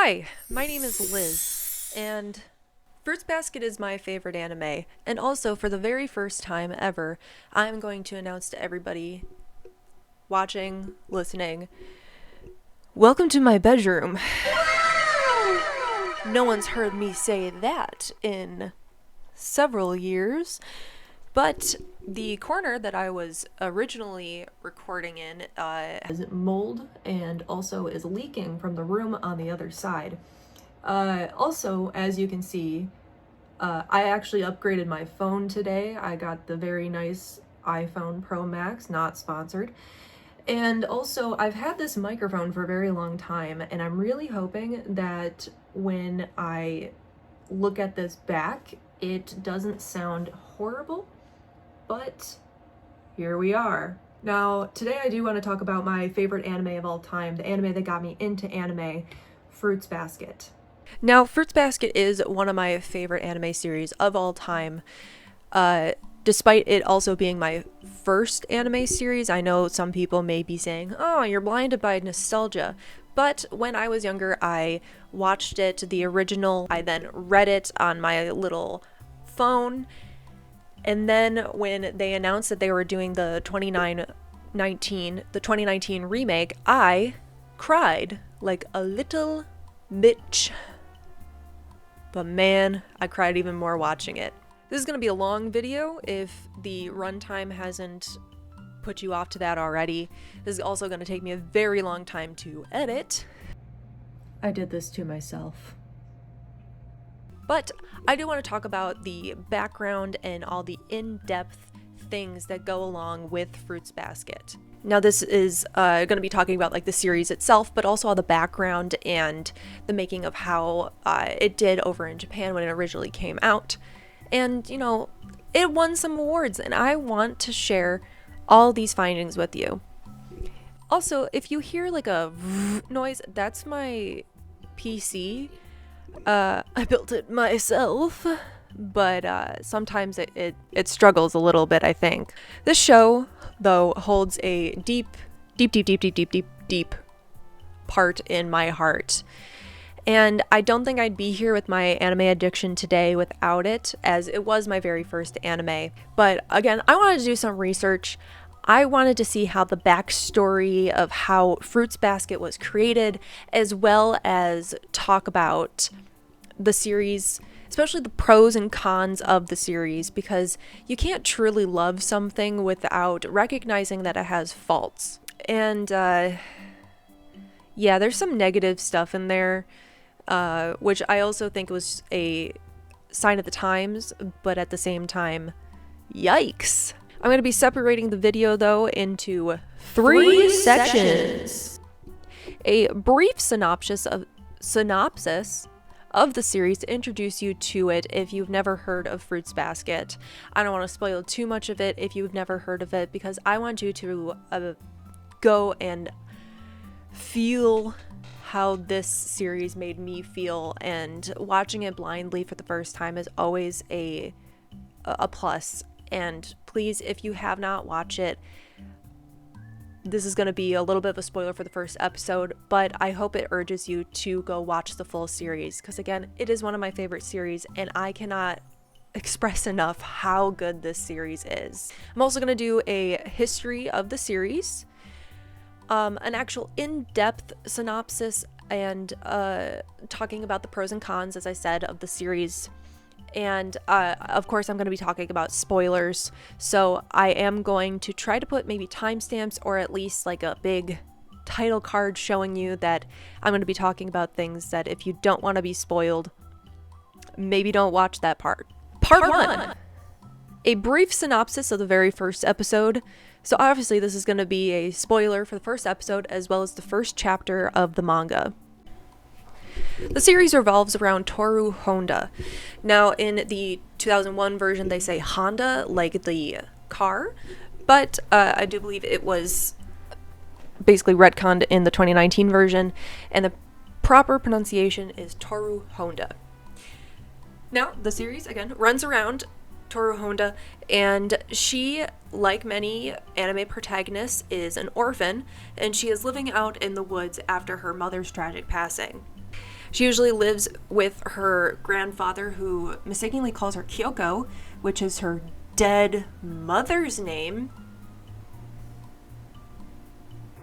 Hi, my name is Liz, and Fruits Basket is my favorite anime, and also for the very first time ever, I'm going to announce to everybody watching, listening, welcome to my bedroom. No one's heard me say that in several years, but the corner that I was originally recording in has mold and also is leaking from the room on the other side. Also, as you can see, I actually upgraded my phone today. I got the very nice iPhone Pro Max, not sponsored. And also, I've had this microphone for a very long time, and I'm really hoping that when I look at this back, it doesn't sound horrible, but here we are. Now, today I do want to talk about my favorite anime of all time, the anime that got me into anime, Fruits Basket. Now, Fruits Basket is one of my favorite anime series of all time. Despite it also being my first anime series, I know some people may be saying, oh, you're blinded by nostalgia. But when I was younger, I watched it, the original. I then read it on my little phone. And then when they announced that they were doing the 2019 remake, I cried like a little bitch. But man, I cried even more watching it. This is going to be a long video if the runtime hasn't put you off to that already. This is also going to take me a very long time to edit. I did this to myself. But I do want to talk about the background and all the in-depth things that go along with Fruits Basket. Now this is going to be talking about like the series itself, but also all the background and the making of how it did over in Japan when it originally came out. And, you know, it won some awards, and I want to share all these findings with you. Also, if you hear like a noise, that's my PC. I built it myself, but sometimes it struggles a little bit, I think. This show, though, holds a deep part in my heart. And I don't think I'd be here with my anime addiction today without it, as it was my very first anime. But again, I wanted to do some research. I wanted to see how the backstory of how Fruits Basket was created, as well as talk about the series, especially the pros and cons of the series, because you can't truly love something without recognizing that it has faults. And yeah, there's some negative stuff in there, which I also think was a sign of the times, but at the same time, yikes. I'm going to be separating the video, though, into three sections. A brief synopsis of the series to introduce you to it if you've never heard of Fruits Basket. I don't want to spoil too much of it if you've never heard of it, because I want you to go and feel how this series made me feel, and watching it blindly for the first time is always a plus. And please, if you have not watched it, this is going to be a little bit of a spoiler for the first episode, but I hope it urges you to go watch the full series, because again, it is one of my favorite series, and I cannot express enough how good this series is. I'm also going to do a history of the series, an actual in-depth synopsis, and talking about the pros and cons, as I said, of the series. And of course, I'm going to be talking about spoilers, so I am going to try to put maybe timestamps or at least like a big title card showing you that I'm going to be talking about things that if you don't want to be spoiled, maybe don't watch that part. Part 1. A brief synopsis of the very first episode. So obviously this is going to be a spoiler for the first episode as well as the first chapter of the manga. The series revolves around Toru Honda. Now, in the 2001 version, they say Honda, like the car, but I do believe it was basically retconned in the 2019 version, and the proper pronunciation is Toru Honda. Now, the series, again, runs around Toru Honda, and she, like many anime protagonists, is an orphan, and she is living out in the woods after her mother's tragic passing. She usually lives with her grandfather, who mistakenly calls her Kyoko, which is her dead mother's name.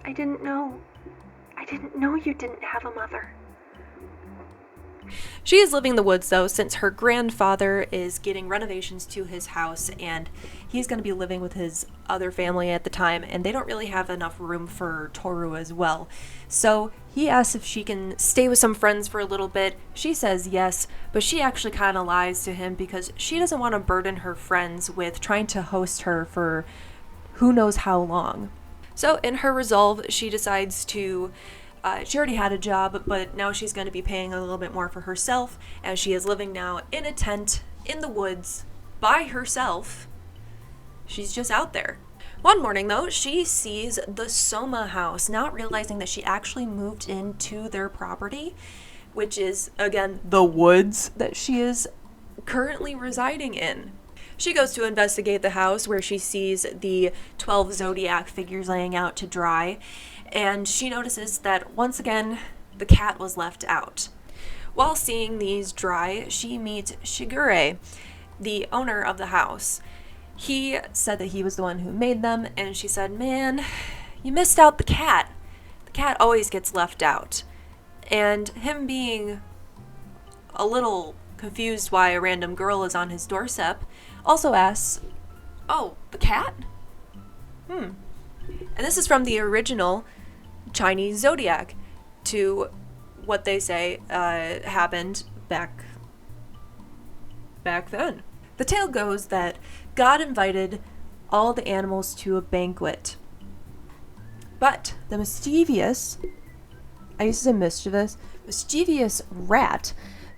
I didn't know you didn't have a mother. She is living in the woods, though, since her grandfather is getting renovations to his house, and he's going to be living with his other family at the time, and they don't really have enough room for Toru as well. So he asks if she can stay with some friends for a little bit. She says yes, but she actually kind of lies to him because she doesn't want to burden her friends with trying to host her for who knows how long. So in her resolve, she decides to she already had a job, but now she's going to be paying a little bit more for herself, as she is living now in a tent in the woods by herself. She's just out there. One morning, though, she sees the Soma house, not realizing that she actually moved into their property, which is, again, the woods that she is currently residing in. She goes to investigate the house, where she sees the 12 zodiac figures laying out to dry, and she notices that once again the cat was left out. While seeing these dry, she meets Shigure, the owner of the house. He said that he was the one who made them, and she said, "Man, you missed out the cat. The cat always gets left out." And him being a little confused why a random girl is on his doorstep, also asks, "Oh, the cat? And this is from the original Chinese zodiac to what they say happened back then. The tale goes that God invited all the animals to a banquet, but the mischievous rat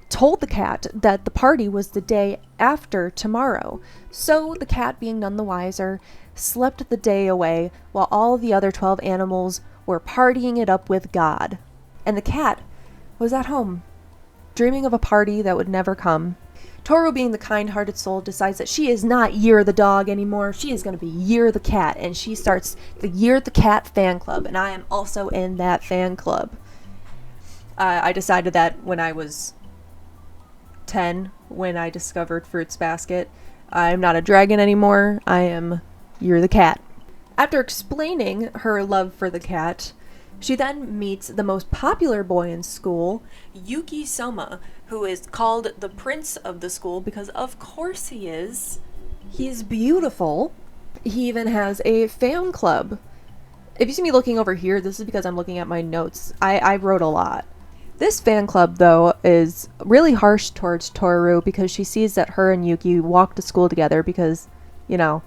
told the cat that the party was the day after tomorrow. So the cat, being none the wiser, slept the day away while all the other 12 animals were partying it up with God. And the cat was at home, dreaming of a party that would never come. Toru, being the kind-hearted soul, decides that she is not Year the dog anymore. She is going to be Year the cat, and she starts the Year the cat fan club, and I am also in that fan club. I decided that when I was 10, when I discovered Fruits Basket. I'm not a dragon anymore. I am Year the cat. After explaining her love for the cat, she then meets the most popular boy in school, Yuki Soma, who is called the prince of the school because of course he is. He's beautiful. He even has a fan club. If you see me looking over here, this is because I'm looking at my notes. I wrote a lot. This fan club, though, is really harsh towards Toru because she sees that her and Yuki walk to school together because, you know,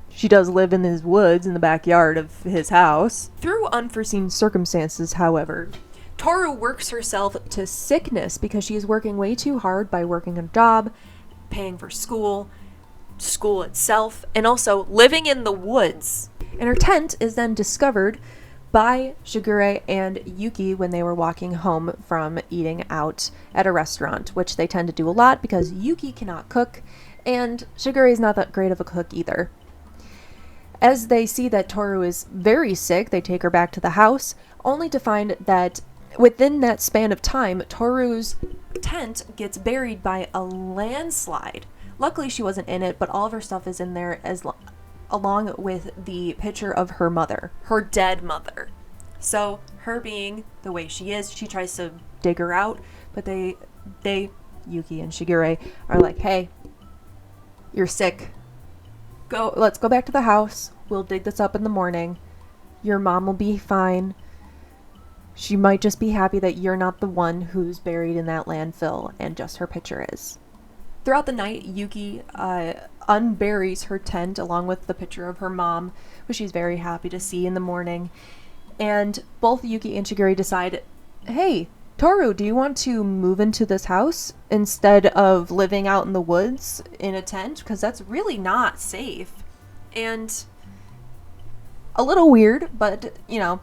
she does live in his woods in the backyard of his house. Through unforeseen circumstances, however, Toru works herself to sickness because she is working way too hard by working a job, paying for school itself, and also living in the woods. And her tent is then discovered by Shigure and Yuki when they were walking home from eating out at a restaurant, which they tend to do a lot because Yuki cannot cook, and Shigure is not that great of a cook either. As they see that Toru is very sick, they take her back to the house, only to find that within that span of time, Toru's tent gets buried by a landslide. Luckily, she wasn't in it, but all of her stuff is in there along with the picture of her mother, her dead mother. So, her being the way she is, she tries to dig her out, but they, Yuki and Shigure, are like, "Hey, you're sick. Let's go back to the house. We'll dig this up in the morning. Your mom will be fine. She might just be happy that you're not the one who's buried in that landfill, and just her picture is." Throughout the night, Yuki unburies her tent along with the picture of her mom, which she's very happy to see in the morning. And both Yuki and Shigure decide, "Hey, Toru, do you want to move into this house instead of living out in the woods in a tent? Because that's really not safe." And a little weird, but, you know,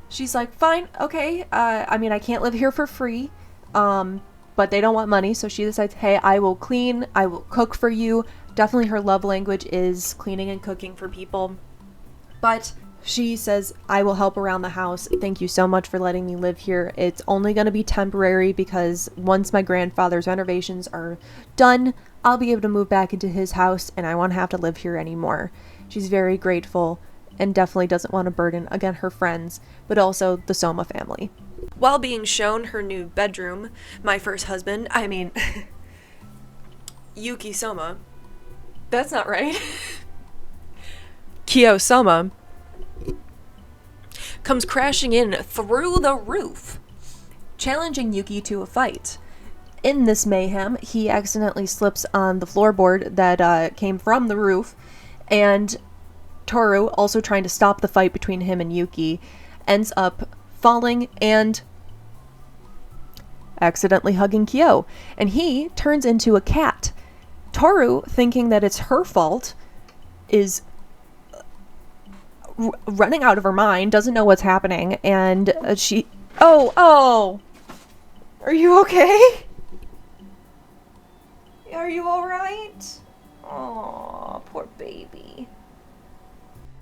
she's like, "Fine, okay, I can't live here for free." But they don't want money, so she decides, "Hey, I will clean, I will cook for you." Definitely her love language is cleaning and cooking for people. But She says, I will help around the house. Thank you so much for letting me live here. It's only going to be temporary because once my grandfather's renovations are done, I'll be able to move back into his house and I won't have to live here anymore. She's very grateful and definitely doesn't want to burden, again, her friends, but also the Soma family. While being shown her new bedroom, my first husband, Yuki Soma, that's not right, Kyo Soma, comes crashing in through the roof, challenging Yuki to a fight. In this mayhem, he accidentally slips on the floorboard that came from the roof, and Toru, also trying to stop the fight between him and Yuki, ends up falling and accidentally hugging Kyo, and he turns into a cat. Toru, thinking that it's her fault, is running out of her mind, doesn't know what's happening, and she... Oh! Are you okay? Are you alright? Aw, poor baby.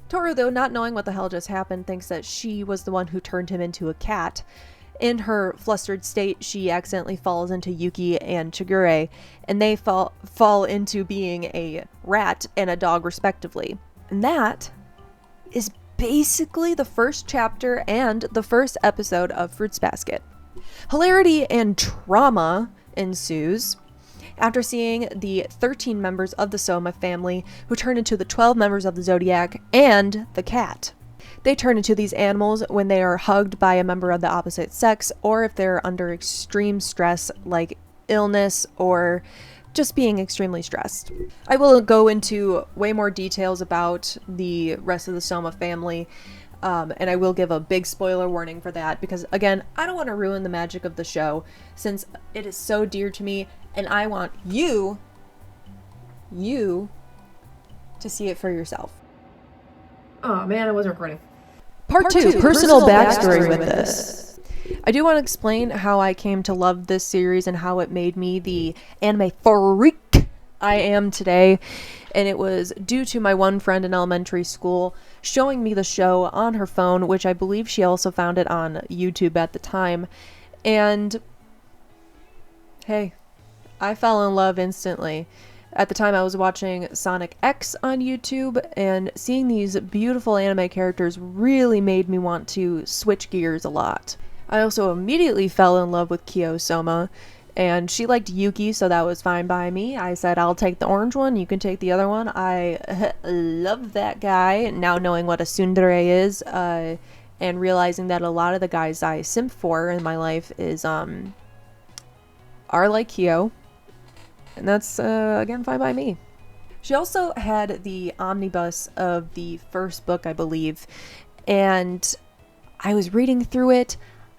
Toru, though, not knowing what the hell just happened, thinks that she was the one who turned him into a cat. In her flustered state, she accidentally falls into Yuki and Chigure, and they fall into being a rat and a dog, respectively. And that is basically the first chapter and the first episode of Fruits Basket. Hilarity and trauma ensues after seeing the 13 members of the Soma family who turn into the 12 members of the Zodiac and the cat. They turn into these animals when they are hugged by a member of the opposite sex, or if they're under extreme stress like illness or just being extremely stressed. I will go into way more details about the rest of the Soma family, and I will give a big spoiler warning for that because, again, I don't want to ruin the magic of the show since it is so dear to me, and I want you to see it for yourself. Oh man, I wasn't recording. Part 2, personal backstory with this. I do want to explain how I came to love this series and how it made me the anime freak I am today. And it was due to my one friend in elementary school showing me the show on her phone, which I believe she also found it on YouTube at the time. And hey, I fell in love instantly. At the time, I was watching Sonic X on YouTube, and seeing these beautiful anime characters really made me want to switch gears a lot. I also immediately fell in love with Kyo Soma, and she liked Yuki, so that was fine by me. I said, I'll take the orange one, you can take the other one. I love that guy, now knowing what a tsundere is, and realizing that a lot of the guys I simp for in my life are like Kyo. And that's, again, fine by me. She also had the omnibus of the first book, I believe, and I was reading through it.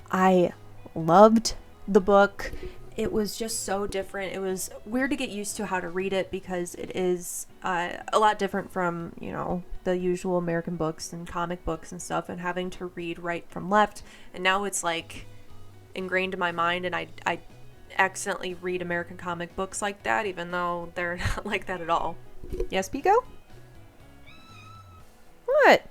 I loved the book. It was just so different. It was weird to get used to how to read it because it is a lot different from, you know, the usual American books and comic books and stuff, and having to read right from left. And now it's, like, ingrained in my mind, and I accidentally read American comic books like that, even though they're not like that at all. Yes, Pico? What?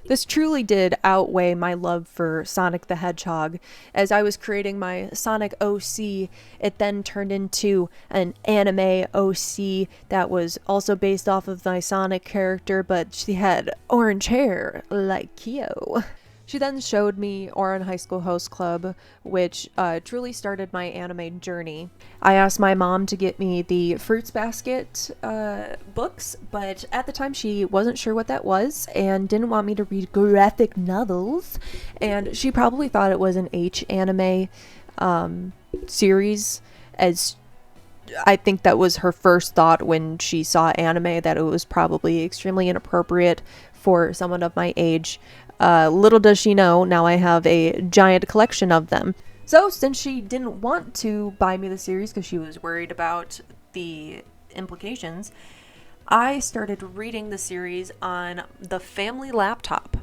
This truly did outweigh my love for Sonic the Hedgehog. As I was creating my Sonic OC, it then turned into an anime OC that was also based off of my Sonic character, but she had orange hair like Kyo. She then showed me Ouran High School Host Club, which truly started my anime journey. I asked my mom to get me the Fruits Basket books, but at the time she wasn't sure what that was and didn't want me to read graphic novels, and she probably thought it was an H anime series, as I think that was her first thought when she saw anime, that it was probably extremely inappropriate for someone of my age. Little does she know, now I have a giant collection of them. So, since she didn't want to buy me the series because she was worried about the implications, I started reading the series on the family laptop.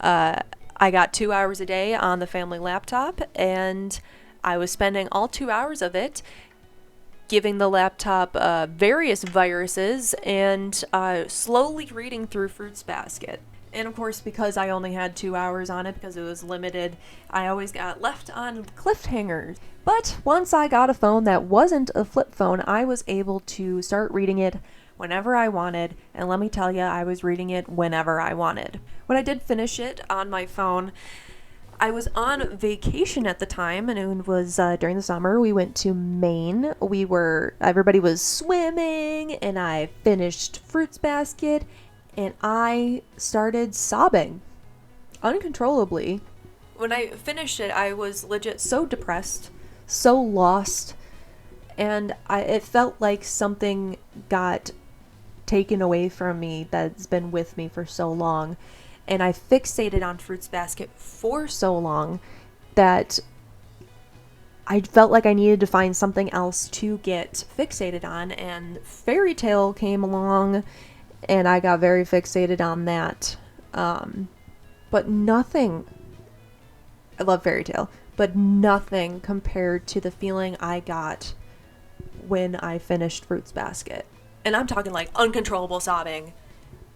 I got 2 hours a day on the family laptop, and I was spending all 2 hours of it giving the laptop various viruses and slowly reading through Fruits Basket. And of course, because I only had 2 hours on it because it was limited, I always got left on cliffhangers. But once I got a phone that wasn't a flip phone, I was able to start reading it whenever I wanted, and let me tell you, I was reading it whenever I wanted. When I did finish it on my phone, I was on vacation at the time, and it was during the summer. We went to Maine. Everybody was swimming, and I finished Fruits Basket, and I started sobbing uncontrollably. When I finished it, I was legit so depressed, so lost, and it felt like something got taken away from me that's been with me for so long. And I fixated on Fruits Basket for so long that I felt like I needed to find something else to get fixated on. And Fairy Tail came along, and I got very fixated on that. But nothing, I love Fairy Tail, but nothing compared to the feeling I got when I finished Fruits Basket. And I'm talking like uncontrollable sobbing,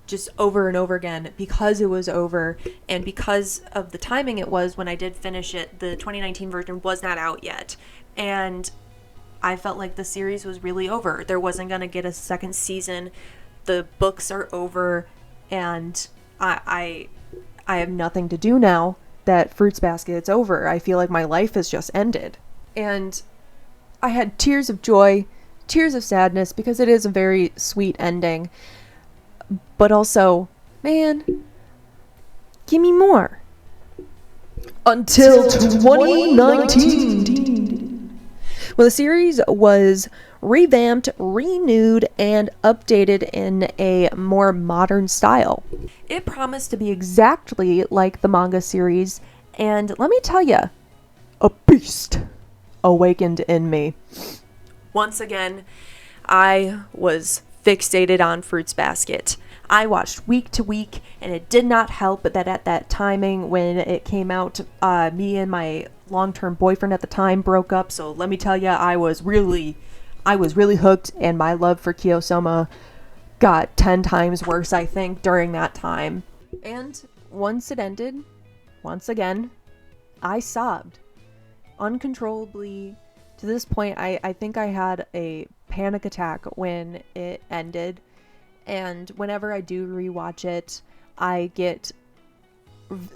just over and over again, because it was over, and because of the timing it was when I did finish it. The 2019 version was not out yet, and I felt like the series was really over. There wasn't going to get a second season. The books are over, and I have nothing to do now that Fruits Basket's over. I feel like my life has just ended. And I had tears of joy, tears of sadness, because it is a very sweet ending. But also, man, give me more. Until 2019. Well, the series was revamped, renewed, and updated in a more modern style. It promised to be exactly like the manga series, and let me tell you, a beast awakened in me. Once again, I was fixated on Fruits Basket. I watched week to week, and it did not help that at that timing when it came out, me and my long-term boyfriend at the time broke up. So let me tell you, I was really hooked, and my love for Kiyosoma got 10 times worse, I think, during that time. And once it ended, once again, I sobbed uncontrollably. To this point, I think I had a panic attack when it ended. And whenever I do rewatch it, I get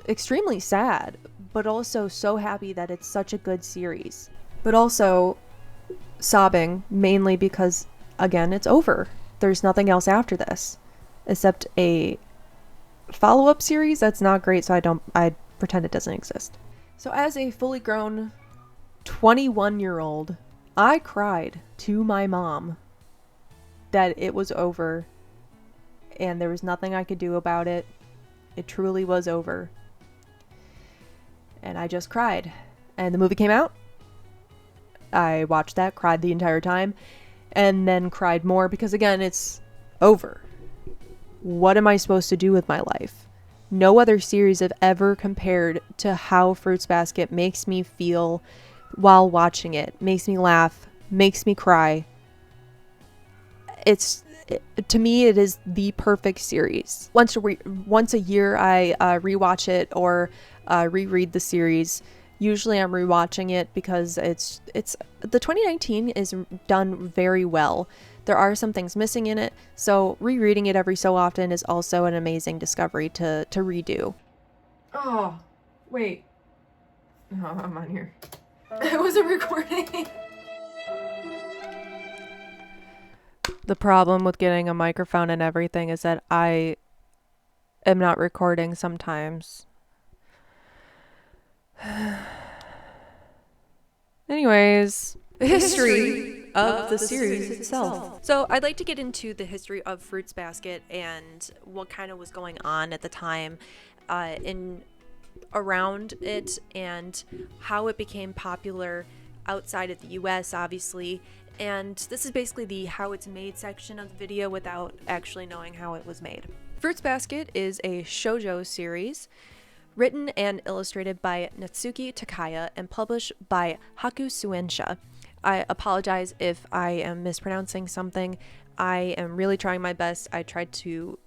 extremely sad, but also so happy that it's such a good series. But also sobbing, mainly because, again, it's over. There's nothing else after this, except a follow-up series that's not great, so I pretend it doesn't exist. So as a fully grown 21-year-old, I cried to my mom that it was over, and there was nothing I could do about it. It truly was over. And I just cried. And the movie came out. I watched that, cried the entire time, and then cried more because, again, it's over. What am I supposed to do with my life? No other series have ever compared to how Fruits Basket makes me feel while watching it. Makes me laugh, makes me cry. To me, it is the perfect series. Once a year, I rewatch it or reread the series. Usually, I'm rewatching it because it's the 2019 is done very well. There are some things missing in it, so rereading it every so often is also an amazing discovery to redo. Oh, wait. No, I'm on here. I wasn't recording. The problem with getting a microphone and everything is that I am not recording sometimes. Anyways, the history of the series itself. So I'd like to get into the history of Fruits Basket and what kind of was going on at the time around it, and how it became popular outside of the US, obviously. And this is basically the how it's made section of the video without actually knowing how it was made. Fruits Basket is a shoujo series written and illustrated by Natsuki Takaya and published by Haku Suensha. I apologize if I am mispronouncing something. I am really trying my best. I tried to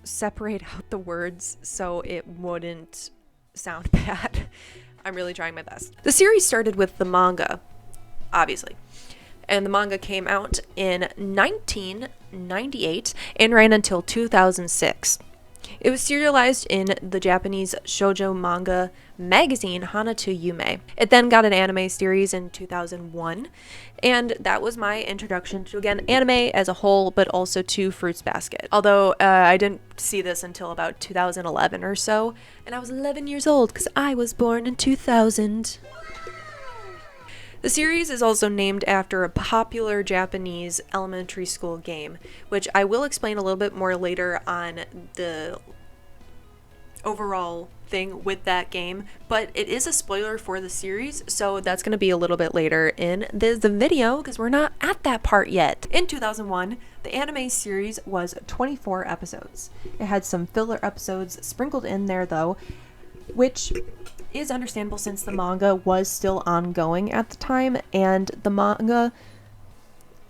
separate out the words so it wouldn't sound bad. I'm really trying my best. The series started with the manga, obviously. And the manga came out in 1998 and ran until 2006. It was serialized in the Japanese shoujo manga magazine Hana to Yume. It then got an anime series in 2001, and that was my introduction to, again, anime as a whole, but also to Fruits Basket. Although I didn't see this until about 2011 or so, and I was 11 years old because I was born in 2000. The series is also named after a popular Japanese elementary school game, which I will explain a little bit more later on the overall thing with that game, but it is a spoiler for the series, so that's going to be a little bit later in the video because we're not at that part yet. In 2001, the anime series was 24 episodes. It had some filler episodes sprinkled in there though, which is understandable since the manga was still ongoing at the time, and the manga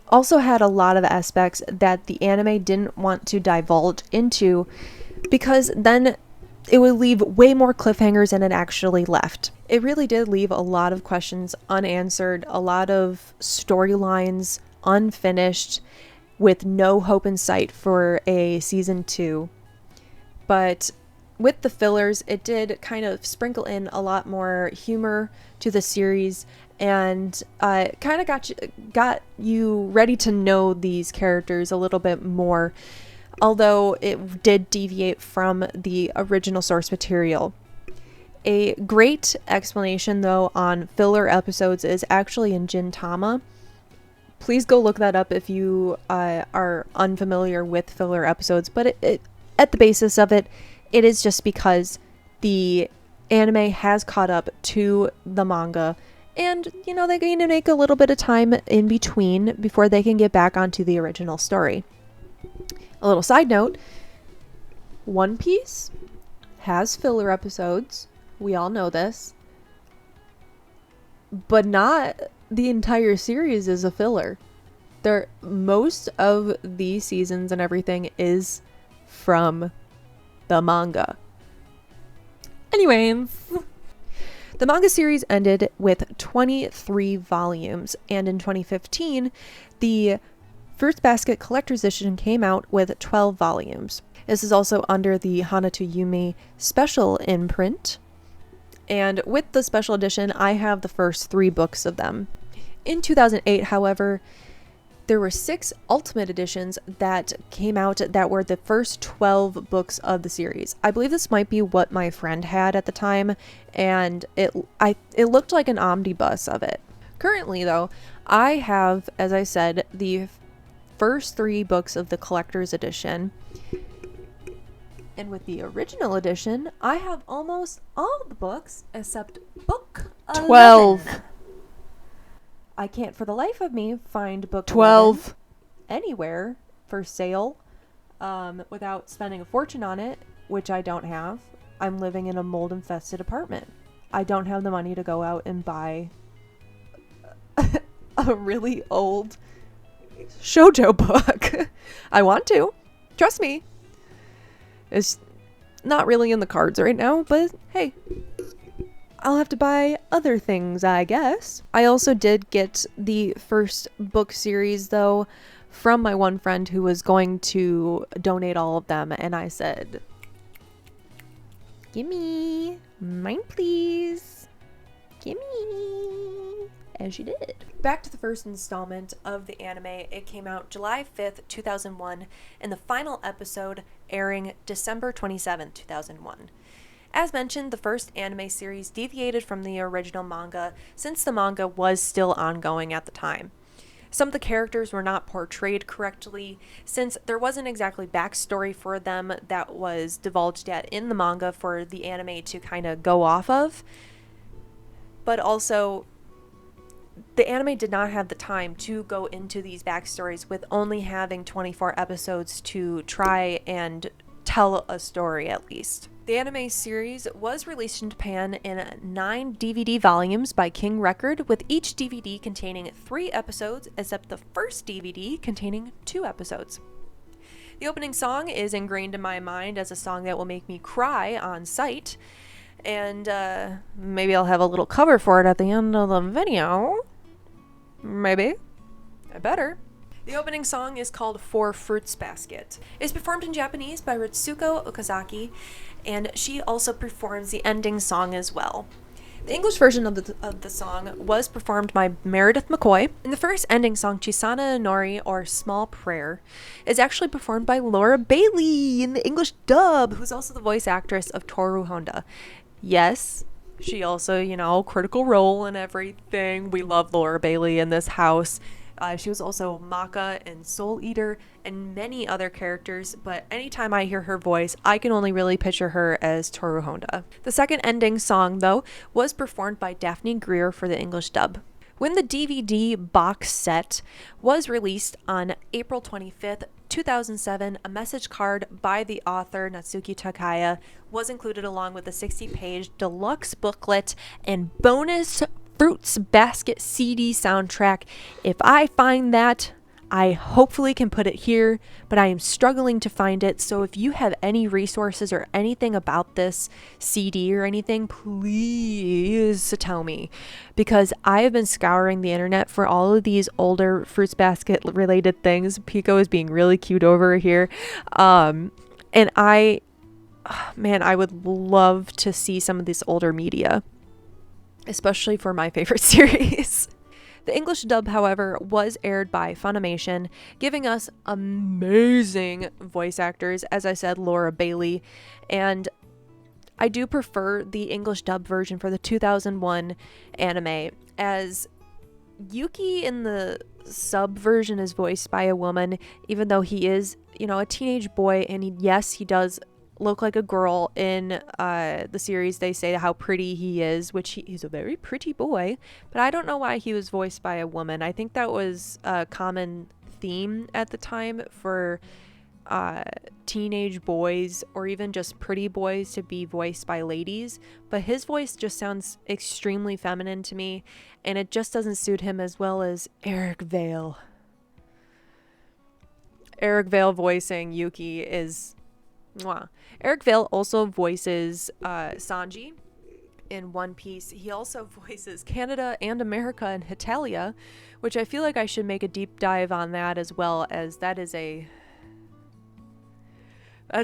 also had a lot of aspects that the anime didn't want to divulge into because then it would leave way more cliffhangers than it actually left. It really did leave a lot of questions unanswered, a lot of storylines unfinished, with no hope in sight for a season 2. But with the fillers, it did kind of sprinkle in a lot more humor to the series, and kind of got you ready to know these characters a little bit more, although it did deviate from the original source material. A great explanation, though, on filler episodes is actually in Gintama. Please go look that up if you are unfamiliar with filler episodes, but it at the basis of it, it is just because the anime has caught up to the manga, and, you know, they need to make a little bit of time in between before they can get back onto the original story. A little side note, One Piece has filler episodes. We all know this. But not the entire series is a filler. Most of the seasons and everything is from the manga. Anyways, the manga series ended with 23 volumes, and in 2015, the Fruits Basket Collector's Edition came out with 12 volumes. This is also under the Hana to Yume special imprint, and with the special edition, I have the first 3 books of them. In 2008, however, there were 6 Ultimate Editions that came out that were the first 12 books of the series. I believe this might be what my friend had at the time, and it looked like an omnibus of it. Currently, though, I have, as I said, the first 3 books of the Collector's Edition. And with the original edition, I have almost all the books except book 12. 11. I can't for the life of me find book 12 anywhere for sale without spending a fortune on it, which I don't have. I'm living in a mold infested apartment. I don't have the money to go out and buy a really old shoujo book. I want to. Trust me. It's not really in the cards right now, but hey, I'll have to buy other things, I guess. I also did get the first book series, though, from my one friend who was going to donate all of them, and I said, "Gimme mine, please. Gimme." And she did. Back to the first installment of the anime. It came out July 5th, 2001, and the final episode airing December 27th, 2001. As mentioned, the first anime series deviated from the original manga since the manga was still ongoing at the time. Some of the characters were not portrayed correctly since there wasn't exactly backstory for them that was divulged yet in the manga for the anime to kind of go off of. But also, the anime did not have the time to go into these backstories with only having 24 episodes to try and tell a story at least. The anime series was released in Japan in 9 DVD volumes by King Record, with each DVD containing 3 episodes, except the first DVD containing 2 episodes. The opening song is ingrained in my mind as a song that will make me cry on sight. And maybe I'll have a little cover for it at the end of the video. Maybe. I better. The opening song is called For Fruits Basket. It's performed in Japanese by Ritsuko Okazaki, and she also performs the ending song as well. The English version of the song was performed by Meredith McCoy, and the first ending song, Chisana Nori, or Small Prayer, is actually performed by Laura Bailey in the English dub, who's also the voice actress of Toru Honda. Yes, she also, critical role in everything. We love Laura Bailey in this house. She was also Maka and Soul Eater and many other characters, but anytime I hear her voice, I can only really picture her as Toru Honda. The second ending song, though, was performed by Daphne Greer for the English dub. When the DVD box set was released on April 25th, 2007, a message card by the author Natsuki Takaya was included along with a 60-page deluxe booklet and bonus Fruits Basket CD soundtrack. If I find that, I hopefully can put it here, but I am struggling to find it. So if you have any resources or anything about this CD or anything, please tell me, because I have been scouring the internet for all of these older Fruits Basket related things. Pico is being really cute over here. And I would love to see some of this older media, especially for my favorite series. The English dub, however, was aired by Funimation, giving us amazing voice actors, as I said, Laura Bailey, and I do prefer the English dub version for the 2001 anime, as Yuki in the sub version is voiced by a woman, even though he is, a teenage boy, and he does look like a girl in the series. They say how pretty he is, which he's a very pretty boy, but I don't know why he was voiced by a woman. I think that was a common theme at the time for teenage boys or even just pretty boys to be voiced by ladies, but his voice just sounds extremely feminine to me, and it just doesn't suit him as well as Eric Vale. Eric Vale voicing Yuki is mwah. Eric Vale also voices Sanji in One Piece. He also voices Canada and America in Hetalia, which I feel like I should make a deep dive on that, as well, as that's a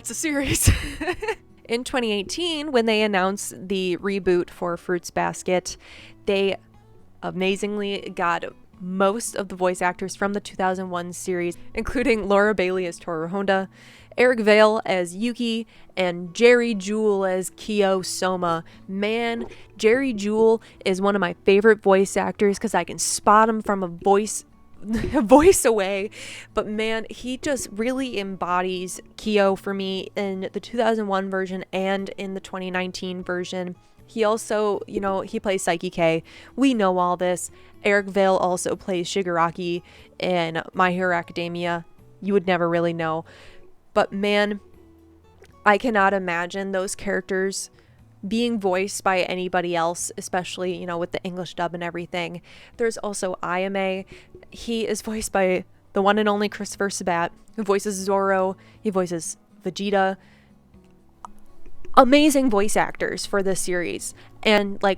series. In 2018, when they announced the reboot for Fruits Basket, they amazingly got most of the voice actors from the 2001 series, including Laura Bailey as Toru Honda, Eric Vale as Yuki, and Jerry Jewell as Kyo Soma. Man, Jerry Jewell is one of my favorite voice actors because I can spot him from a voice away, but man, he just really embodies Kyo for me in the 2001 version and in the 2019 version. He also, he plays Saiki K. We know all this. Eric Vale also plays Shigaraki in My Hero Academia. You would never really know. But man, I cannot imagine those characters being voiced by anybody else, especially, with the English dub and everything. There's also Ayame. He is voiced by the one and only Christopher Sabat, who voices Zoro. He voices Vegeta. Amazing voice actors for this series. And I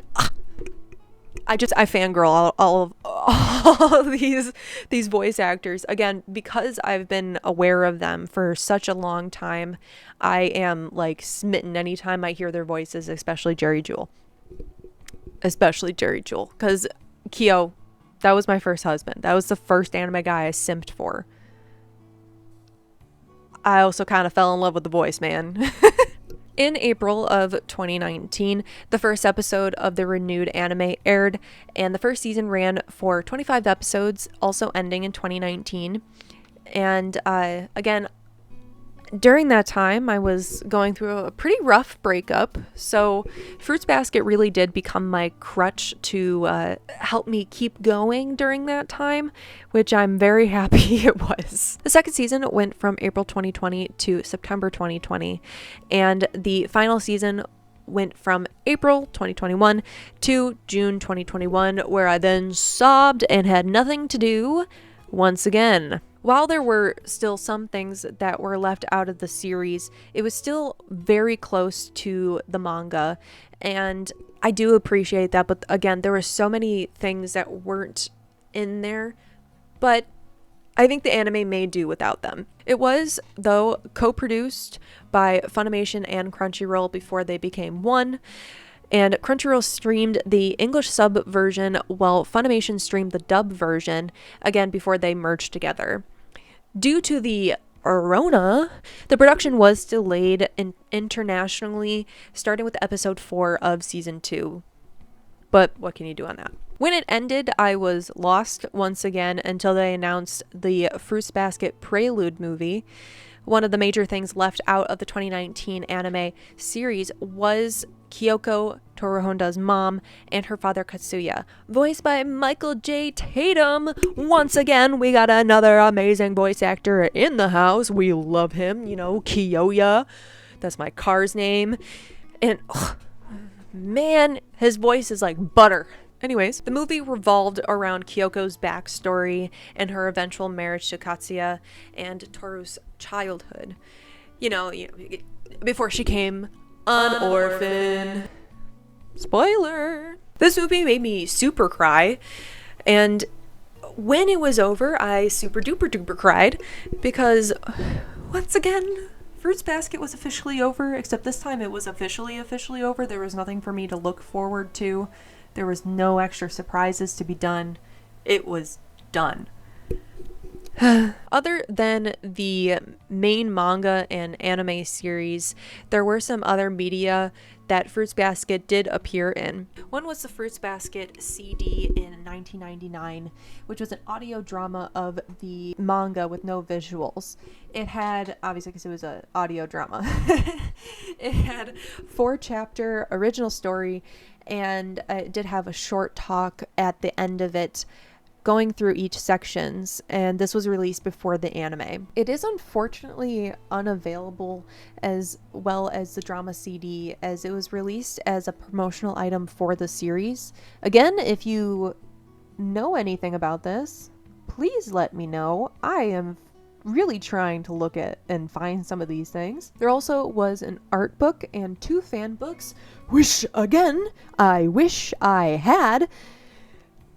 fangirl all of these voice actors. Again, because I've been aware of them for such a long time, I am smitten anytime I hear their voices, especially Jerry Jewell. Because Kyo, that was my first husband. That was the first anime guy I simped for. I also kind of fell in love with the voice, man. In April of 2019, the first episode of the renewed anime aired, and the first season ran for 25 episodes, also ending in 2019. And again, during that time, I was going through a pretty rough breakup, so Fruits Basket really did become my crutch to help me keep going during that time, which I'm very happy it was. The second season went from April 2020 to September 2020, and the final season went from April 2021 to June 2021, where I then sobbed and had nothing to do once again. While there were still some things that were left out of the series, it was still very close to the manga, and I do appreciate that. But again, there were so many things that weren't in there, but I think the anime may do without them. It was, though, co-produced by Funimation and Crunchyroll before they became one. And Crunchyroll streamed the English sub version while Funimation streamed the dub version, again, before they merged together. Due to the Rona, the production was delayed internationally, starting with episode 4 of season 2. But what can you do on that? When it ended, I was lost once again until they announced the Fruits Basket Prelude movie. One of the major things left out of the 2019 anime series was Kyoko Torohonda's mom and her father Katsuya, voiced by Michael J. Tatum. Once again, we got another amazing voice actor in the house. We love him, Kiyoya. That's my car's name. And man, his voice is like butter. Anyways, the movie revolved around Kyoko's backstory and her eventual marriage to Katsuya and Toru's childhood. Before she came an orphan. Spoiler! This movie made me super cry, and when it was over, I super duper duper cried because, once again, Fruits Basket was officially over, except this time it was officially over. There was nothing for me to look forward to. There was no extra surprises to be done. It was done. Other than the main manga and anime series, there were some other media that Fruits Basket did appear in. One was the Fruits Basket CD in 1999, which was an audio drama of the manga with no visuals. It had, obviously because it was an audio drama, it had 4-chapter original story, and it did have a short talk at the end of it going through each sections, and this was released before the anime. It is unfortunately unavailable as well as the drama CD, as it was released as a promotional item for the series. Again, if you know anything about this, please let me know. I am really trying to look at and find some of these things. There also was an art book and 2 fan books, which again, I wish I had.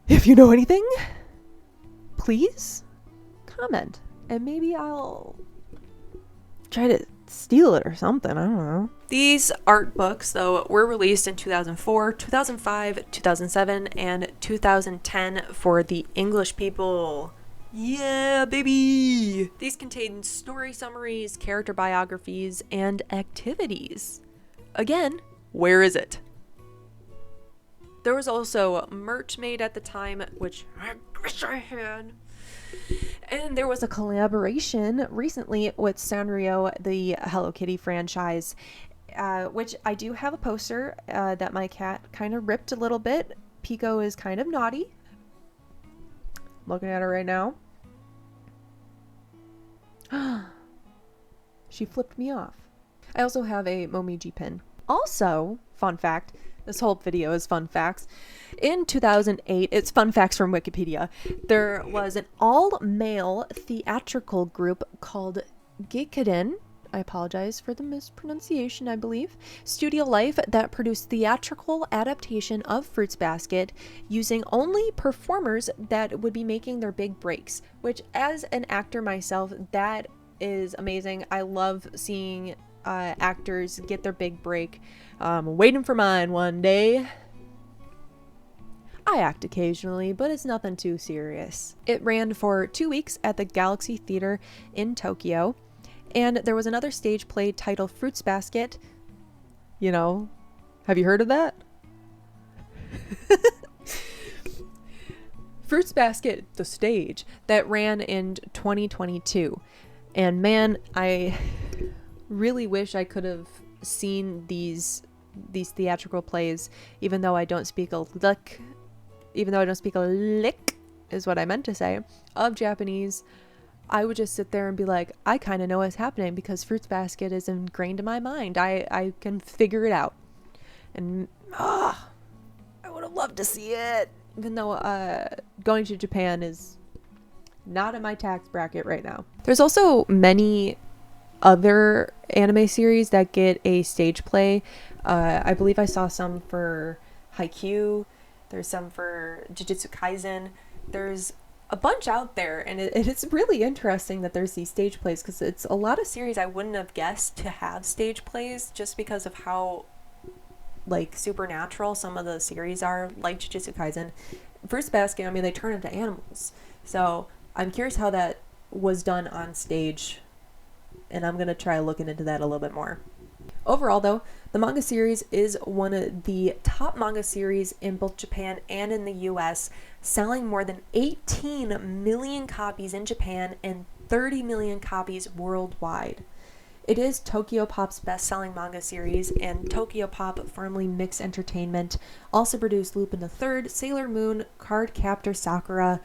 If you know anything, please comment, and maybe I'll try to steal it or something. I don't know. These art books, though, were released in 2004, 2005, 2007, and 2010 for the English people. Yeah, baby! These contain story summaries, character biographies, and activities. Again, where is it? There was also merch made at the time, which I wish I had. And there was a collaboration recently with Sanrio, the Hello Kitty franchise, which I do have a poster that my cat kind of ripped a little bit. Pico is kind of naughty. Looking at her right now. She flipped me off. I also have a Momiji pin. Also, fun fact, this whole video is fun facts. In 2008, it's fun facts from Wikipedia, there was an all-male theatrical group called Gekkiden, I apologize for the mispronunciation, I believe, Studio Life, that produced theatrical adaptation of Fruits Basket using only performers that would be making their big breaks, which as an actor myself, that is amazing. I love seeing actors get their big break. Waiting for mine one day. I act occasionally, but it's nothing too serious. It ran for 2 weeks at the Galaxy Theater in Tokyo, and there was another stage play titled Fruits Basket. Have you heard of that? Fruits Basket, the stage, that ran in 2022. And man, I really wish I could have seen these theatrical plays, even though I don't speak a lick, is what I meant to say, of Japanese. I would just sit there and be like, I kind of know what's happening because Fruits Basket is ingrained in my mind. I can figure it out. And I would have loved to see it, even though going to Japan is not in my tax bracket right now. There's also many other anime series that get a stage play. I believe I saw some for Haikyuu. There's some for Jujutsu Kaisen. There's a bunch out there, and it's really interesting that there's these stage plays, because it's a lot of series I wouldn't have guessed to have stage plays, just because of how like supernatural some of the series are, like Jujutsu Kaisen. Fruits Basket, I mean, they turn into animals, so I'm curious how that was done on stage, and I'm gonna try looking into that a little bit more. Overall, though, the manga series is one of the top manga series in both Japan and in the US, selling more than 18 million copies in Japan and 30 million copies worldwide. It is Tokyopop's best-selling manga series, and Tokyopop, formerly Mix Entertainment, also produced Lupin III, Sailor Moon, Cardcaptor Sakura,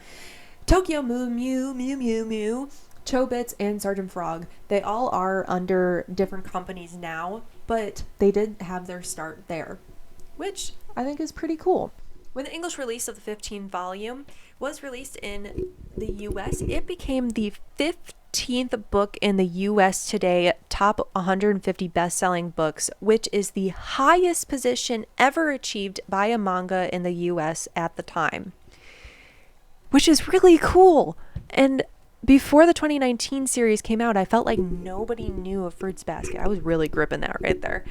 Tokyo Mew, Chobits, and Sergeant Frog. They all are under different companies now, but they did have their start there, which I think is pretty cool. When the English release of the 15th volume was released in the US, it became the 15th book in the US Today top 150 best-selling books, which is the highest position ever achieved by a manga in the US at the time, which is really cool. And before the 2019 series came out, I felt like nobody knew of Fruits Basket. I was really gripping that right there.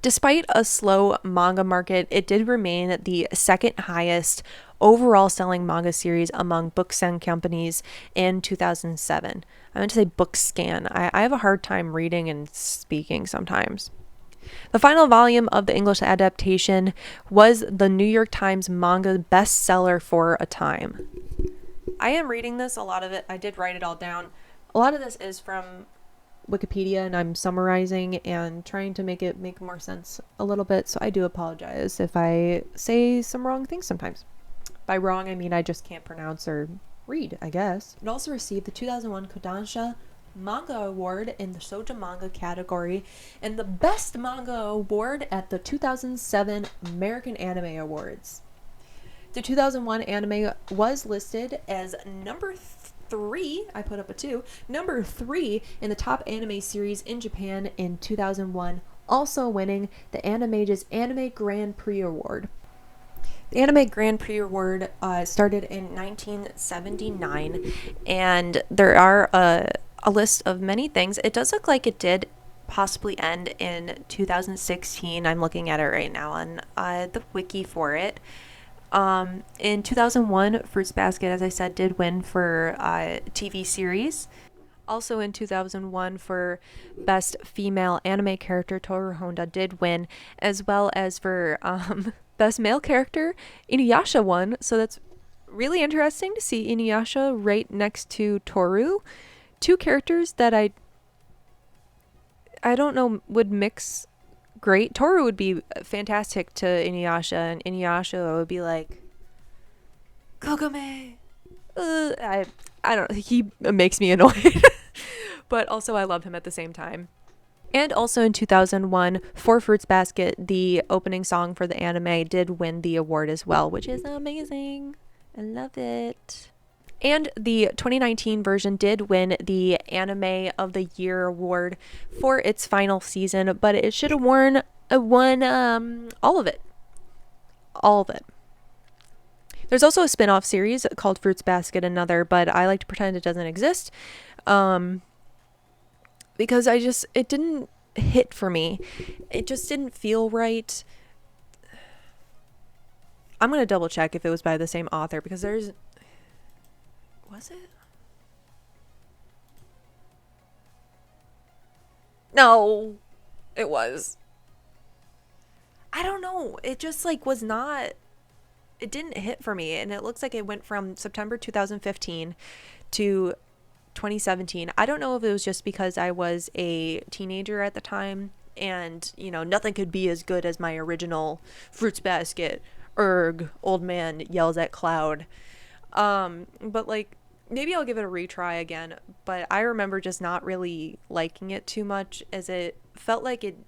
Despite a slow manga market, it did remain the second highest overall selling manga series among Bookscan companies in 2007. I meant to say Bookscan. I have a hard time reading and speaking sometimes. The final volume of the English adaptation was the New York Times manga bestseller for a time. I am reading this, a lot of it, I did write it all down. A lot of this is from Wikipedia, and I'm summarizing and trying to make it make more sense a little bit, so I do apologize if I say some wrong things sometimes. By wrong, I mean I just can't pronounce or read, I guess. It also received the 2001 Kodansha Manga Award in the Shoujo Manga category and the Best Manga Award at the 2007 American Anime Awards. The 2001 anime was listed as number 3, I put up a 2, number 3 in the top anime series in Japan in 2001, also winning the Animage's Anime Grand Prix Award. The Anime Grand Prix Award started in 1979, and there are a list of many things. It does look like it did possibly end in 2016. I'm looking at it right now on the wiki for it. In 2001, Fruits Basket, as I said, did win for TV series. Also in 2001, for Best Female Anime Character, Toru Honda did win, as well as for Best Male Character, Inuyasha won. So that's really interesting to see Inuyasha right next to Toru. Two characters that I don't know would mix great. Toru would be fantastic to Inuyasha, and Inuyasha would be like, Kogome. I don't know. He makes me annoyed. But also I love him at the same time. And also in 2001, for Fruits Basket, the opening song for the anime did win the award as well, which is amazing. I love it. And the 2019 version did win the Anime of the Year award for its final season, but it should have won all of it. All of it. There's also a spin-off series called Fruits Basket Another, but I like to pretend it doesn't exist because it didn't hit for me. It just didn't feel right. I'm going to double check if it was by the same author, because was it? No, it was. I don't know. It just was not, it didn't hit for me. And it looks like it went from September 2015 to 2017. I don't know if it was just because I was a teenager at the time and, nothing could be as good as my original Fruits Basket. Old man yells at cloud. But maybe I'll give it a retry again, but I remember just not really liking it too much, as it felt like it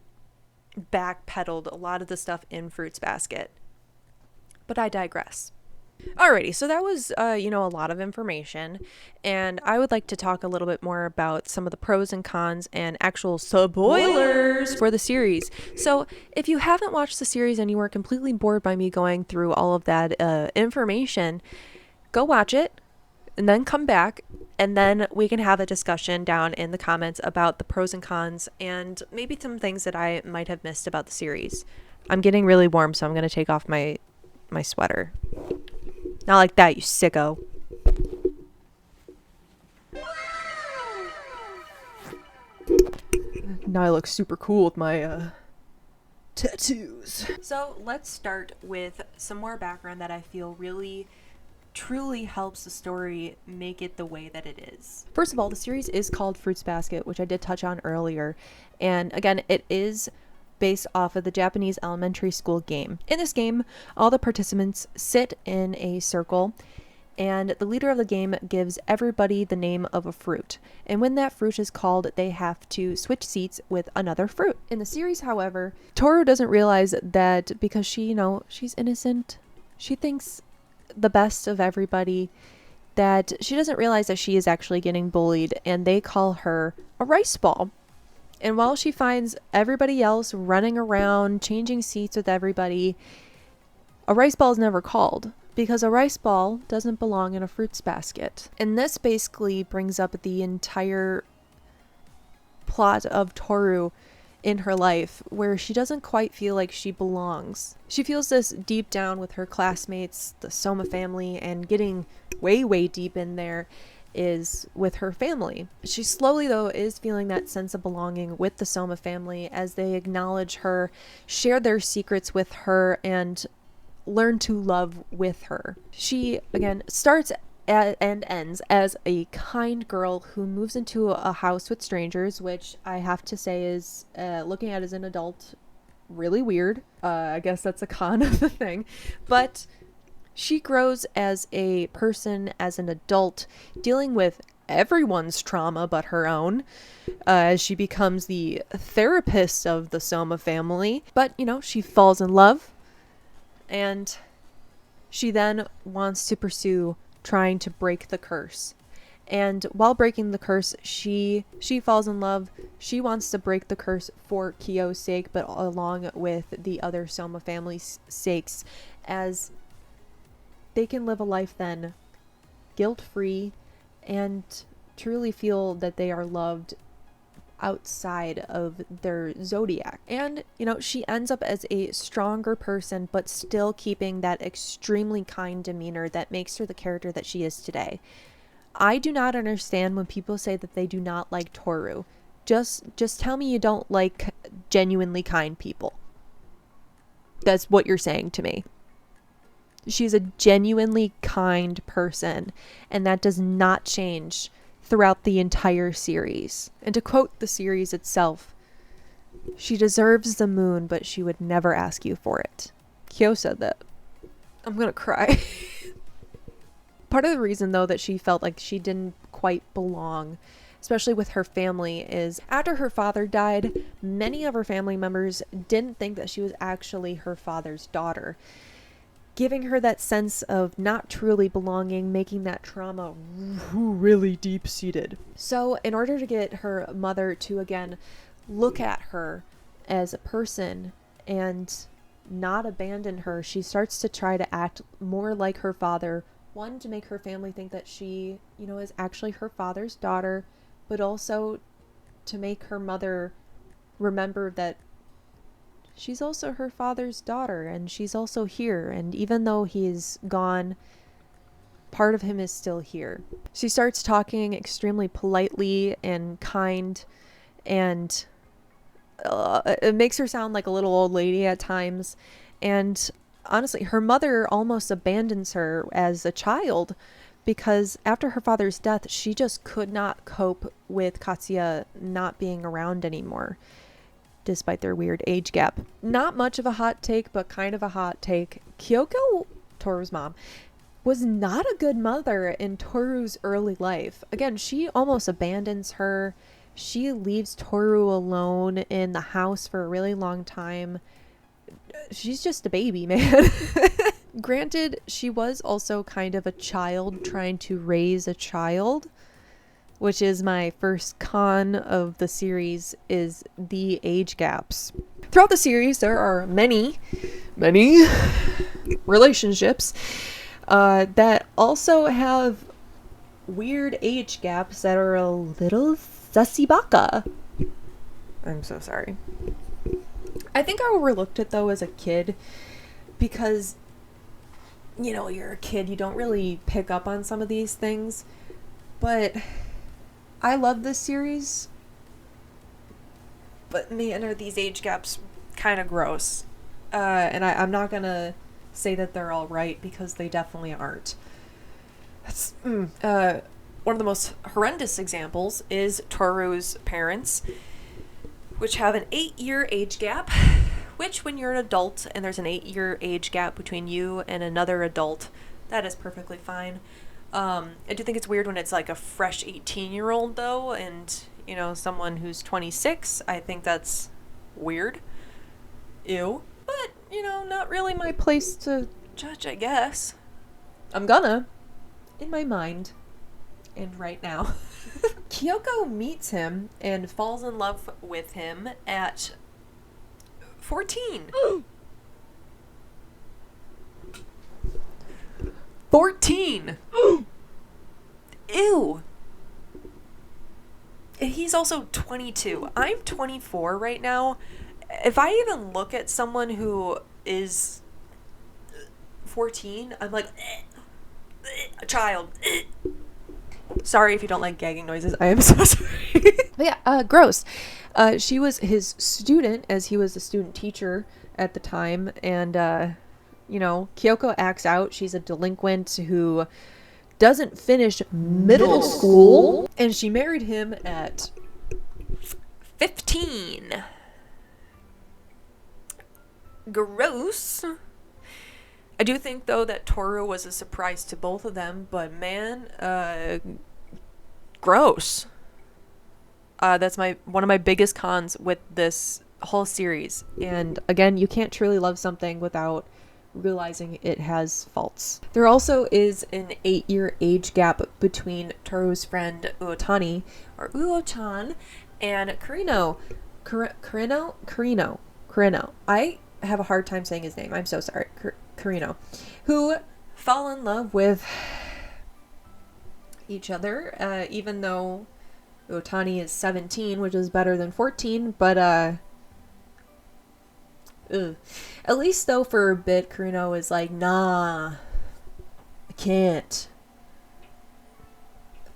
backpedaled a lot of the stuff in Fruits Basket. But I digress. Alrighty, so that was, a lot of information, and I would like to talk a little bit more about some of the pros and cons and actual spoilers for the series. So, if you haven't watched the series and you were completely bored by me going through all of that information, go watch it and then come back, and then we can have a discussion down in the comments about the pros and cons and maybe some things that I might have missed about the series. I'm getting really warm, so I'm going to take off my sweater. Not like that, you sicko. Now I look super cool with my tattoos. So let's start with some more background that I feel really truly helps the story make it the way that it is. First of all, the series is called Fruits Basket, which I did touch on earlier. And again, it is based off of the Japanese elementary school game. In this game, all the participants sit in a circle, and the leader of the game gives everybody the name of a fruit. And when that fruit is called, they have to switch seats with another fruit. In the series, however, Toru doesn't realize that because she's innocent, she thinks the best of everybody, that she doesn't realize that she is actually getting bullied, and they call her a rice ball. And while she finds everybody else running around, changing seats with everybody, a rice ball is never called because a rice ball doesn't belong in a fruits basket. And this basically brings up the entire plot of Toru in her life, where she doesn't quite feel like she belongs. She feels this deep down with her classmates, the Soma family, and getting way, way deep in there is with her family. She slowly, though, is feeling that sense of belonging with the Soma family as they acknowledge her, share their secrets with her, and learn to love with her. She, again, starts and ends as a kind girl who moves into a house with strangers, which I have to say is, looking at as an adult, really weird. I guess that's a con of the thing. But she grows as a person, as an adult, dealing with everyone's trauma but her own, as she becomes the therapist of the Soma family. But, she falls in love, and she then wants to pursue trying to break the curse. And while breaking the curse, she falls in love. She wants to break the curse for Kyo's sake, but along with the other Soma family's sakes, as they can live a life then guilt-free and truly feel that they are loved outside of their zodiac. And, she ends up as a stronger person, but still keeping that extremely kind demeanor that makes her the character that she is today. I do not understand when people say that they do not like Toru. Just tell me you don't like genuinely kind people. That's what you're saying to me. She's a genuinely kind person, and that does not change throughout the entire series. And to quote the series itself, she deserves the moon, but she would never ask you for it. Kyo said that. I'm gonna cry. Part of the reason, though, that she felt like she didn't quite belong, especially with her family, is after her father died, many of her family members didn't think that she was actually her father's daughter, giving her that sense of not truly belonging, making that trauma really deep-seated. So in order to get her mother to, again, look at her as a person and not abandon her, she starts to try to act more like her father. One, to make her family think that she, is actually her father's daughter, but also to make her mother remember that she's also her father's daughter, and she's also here, and even though he's gone, part of him is still here. She starts talking extremely politely and kind, and it makes her sound like a little old lady at times. And honestly, her mother almost abandons her as a child, because after her father's death, she just could not cope with Katsuya not being around anymore, despite their weird age gap. Not much of a hot take, but kind of a hot take. Kyoko, Toru's mom, was not a good mother in Toru's early life. Again, she almost abandons her. She leaves Toru alone in the house for a really long time. She's just a baby, man. Granted, she was also kind of a child trying to raise a child, which is my first con of the series, is the age gaps. Throughout the series, there are many relationships that also have weird age gaps that are a little sussy baka. I'm so sorry. I think I overlooked it though as a kid because, you know, you're a kid, you don't really pick up on some of these things. But I love this series. But man, are these age gaps kind of gross. And I'm not gonna say that they're all right because they definitely aren't. That's, one of the most horrendous examples is Toru's parents, which have an 8-year age gap, which when you're an adult and there's an 8-year age gap between you and another adult, that is perfectly fine. I do think it's weird when it's like a fresh 18-year-old though, and, you know, someone who's 26, I think that's weird. Ew. But, you know, not really my place to judge, I guess. I'm gonna. In my mind. And right now. Kyoko meets him and falls in love with him at 14. 14! Ew! And he's also 22. I'm 24 right now. If I even look at someone who is 14, I'm like, a child. Sorry if you don't like gagging noises. I am so sorry. But yeah, gross. She was his student, as he was a student teacher at the time. And, you know, Kyoko acts out. She's a delinquent who doesn't finish middle school. And she married him at 15. Gross. I do think, though, that Toru was a surprise to both of them, but man, gross. That's one of my biggest cons with this whole series. And again, you can't truly love something without realizing it has faults. There also is an 8-year age gap between Toru's friend Uotani, or Uo-chan, and Kurino. Kurino. I have a hard time saying his name. I'm so sorry. Kurino, who fall in love with each other, even though Otani is 17, which is better than 14, but at least though for a bit, Kurino is like, nah, I can't.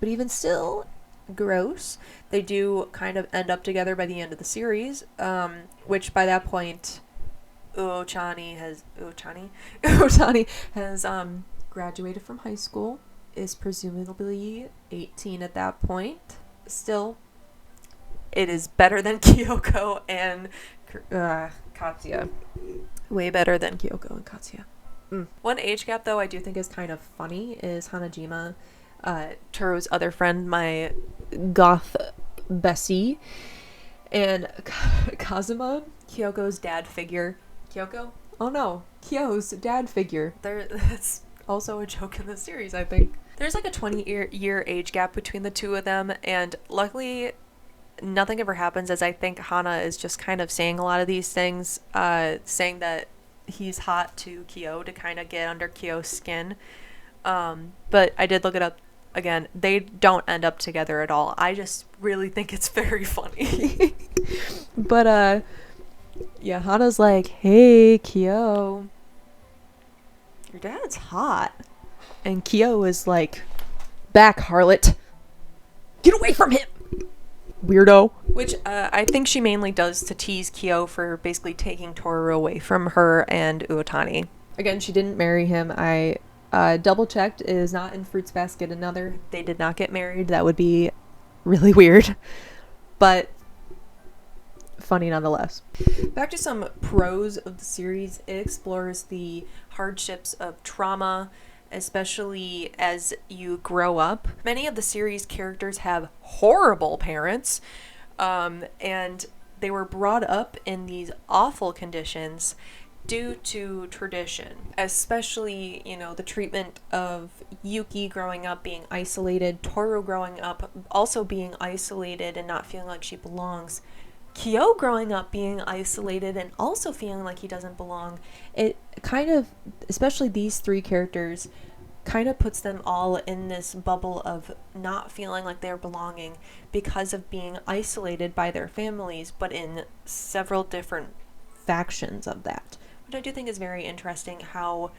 But even still, gross. They do kind of end up together by the end of the series, which by that point, Otani has graduated from high school, is presumably 18 at that point. Still, it is better than Kyoko and Katsuya. Way better than Kyoko and Katsuya. One age gap, though, I do think is kind of funny is Hanajima, Toru's other friend, my goth Bessie, and Kazuma, Kyoko's dad figure. Kyoko? Oh no, Kyo's dad figure. That's also a joke in the series, I think. There's like a 20-year age gap between the two of them, and luckily nothing ever happens, as I think Hana is just kind of saying a lot of these things, saying that he's hot to Kyo to kind of get under Kyo's skin. But I did look it up again. They don't end up together at all. I just really think it's very funny. But yeah, Hana's like, hey, Kyo, your dad's hot. And Kyo is like, back, harlot. Get away from him, weirdo. Which I think she mainly does to tease Kyo for basically taking Toru away from her and Uotani. Again, she didn't marry him. I double checked. It is not in Fruits Basket another. They did not get married. That would be really weird. But funny nonetheless. Back to some pros of the series. It explores the hardships of trauma, especially as you grow up. Many of the series characters have horrible parents, and they were brought up in these awful conditions, due to tradition, especially, you know, the treatment of Yuki growing up being isolated, Toru growing up also being isolated and not feeling like she belongs, Kyo growing up being isolated and also feeling like he doesn't belong. It kind of, especially these three characters, kind of puts them all in this bubble of not feeling like they're belonging because of being isolated by their families, but in several different factions of that, which I do think is very interesting, how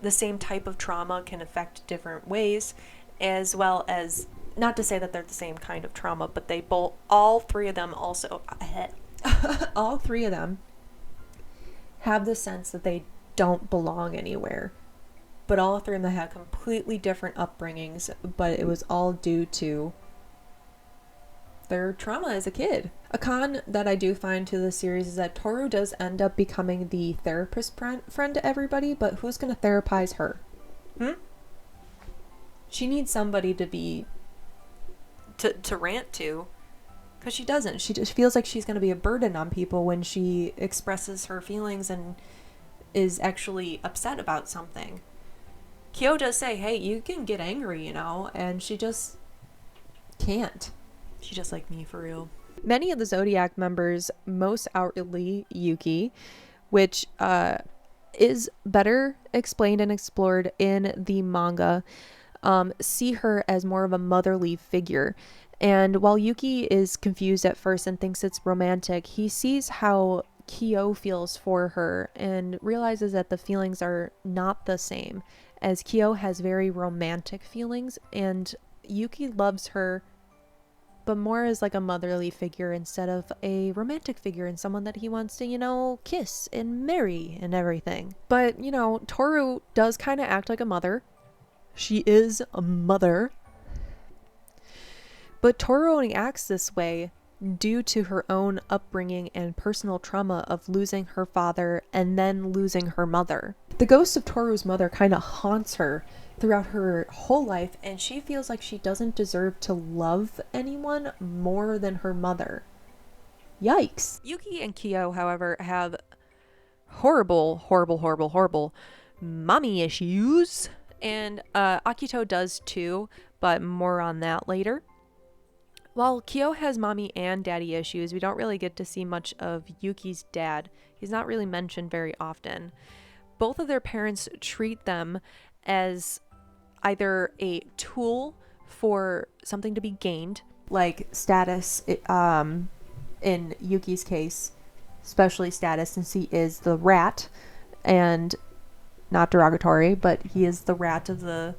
the same type of trauma can affect different ways, as well as, not to say that they're the same kind of trauma, but they both, all three of them also all three of them have the sense that they don't belong anywhere. But all three of them had completely different upbringings, but it was all due to their trauma as a kid. A con that I do find to the series is that Toru does end up becoming the therapist friend to everybody, but who's going to therapize her? She needs somebody to be to rant to, because she doesn't. She just feels like she's going to be a burden on people when she expresses her feelings and is actually upset about something. Kyo does say, hey, you can get angry, you know, and she just can't. She's just like me, for real. Many of the Zodiac members, most outwardly Yuki, which is better explained and explored in the manga, see her as more of a motherly figure. And while Yuki is confused at first and thinks it's romantic, he sees how Kyo feels for her and realizes that the feelings are not the same, as Kyo has very romantic feelings and Yuki loves her, but more as like a motherly figure instead of a romantic figure and someone that he wants to, you know, kiss and marry and everything. But, you know, Toru does kind of act like a mother. She is a mother. But Toru only acts this way due to her own upbringing and personal trauma of losing her father and then losing her mother. The ghost of Toru's mother kind of haunts her throughout her whole life, and she feels like she doesn't deserve to love anyone more than her mother. Yikes. Yuki and Kyo, however, have horrible mommy issues, and Akito does too, but more on that later. While Kyo has mommy and daddy issues, we don't really get to see much of Yuki's dad. He's not really mentioned very often. Both of their parents treat them as either a tool for something to be gained, like status, in Yuki's case, especially status, since he is the rat, and not derogatory, but he is the rat of the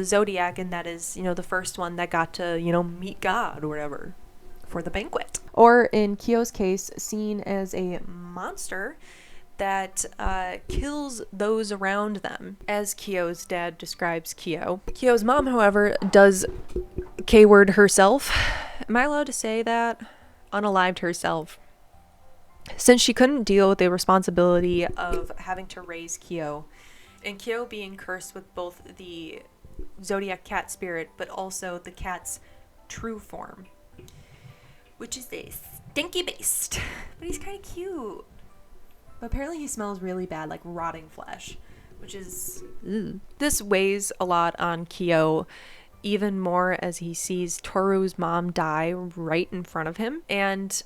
Zodiac, and that is, you know, the first one that got to, you know, meet God or whatever for the banquet. Or in Kyo's case, seen as a monster that kills those around them, as Kyo's dad describes Kyo. Kyo's mom, however, does K-word herself. Am I allowed to say that? Unalived herself. Since she couldn't deal with the responsibility of having to raise Kyo, and Kyo being cursed with both the Zodiac cat spirit, but also the cat's true form, which is a stinky beast. But he's kind of cute. But apparently he smells really bad, like rotting flesh, which is... Ew. This weighs a lot on Kyo, even more as he sees Toru's mom die right in front of him, and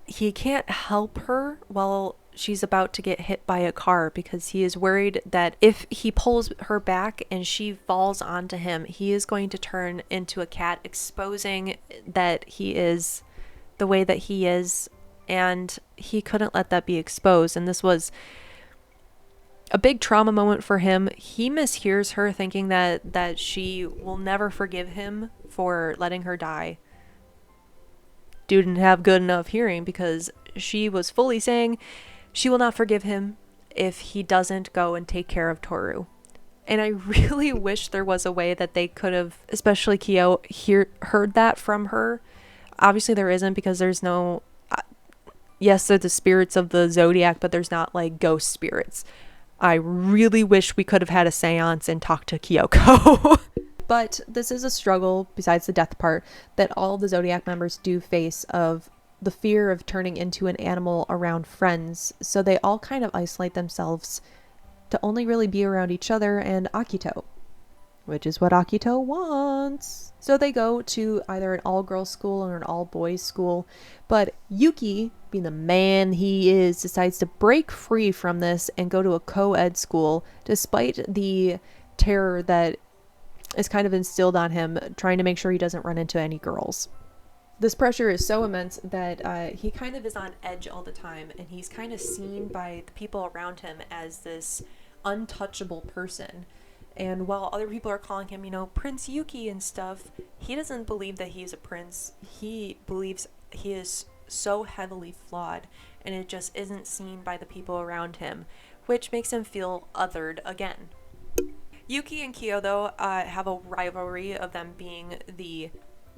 he can't help her while she's about to get hit by a car, because he is worried that if he pulls her back and she falls onto him, he is going to turn into a cat, exposing that he is the way that he is, and he couldn't let that be exposed. And this was a big trauma moment for him. He mishears her, thinking that she will never forgive him for letting her die. Dude didn't have good enough hearing, because she was fully saying she will not forgive him if he doesn't go and take care of Toru. And I really wish there was a way that they could have, especially Kyo, heard that from her. Obviously there isn't, because there's no... yes, they're the spirits of the Zodiac, but there's not like ghost spirits. I really wish we could have had a seance and talked to Kyoko. But this is a struggle, besides the death part, that all the Zodiac members do face, of the fear of turning into an animal around friends, so they all kind of isolate themselves to only really be around each other and Akito, which is what Akito wants. So they go to either an all-girls school or an all-boys school, but Yuki, being the man he is, decides to break free from this and go to a co-ed school, despite the terror that is kind of instilled on him, trying to make sure he doesn't run into any girls. This pressure is so immense that he kind of is on edge all the time, and he's kind of seen by the people around him as this untouchable person. And while other people are calling him, Prince Yuki and stuff, he doesn't believe that he's a prince. He believes he is so heavily flawed, and it just isn't seen by the people around him, which makes him feel othered again. Yuki and Kyo, though, have a rivalry of them being the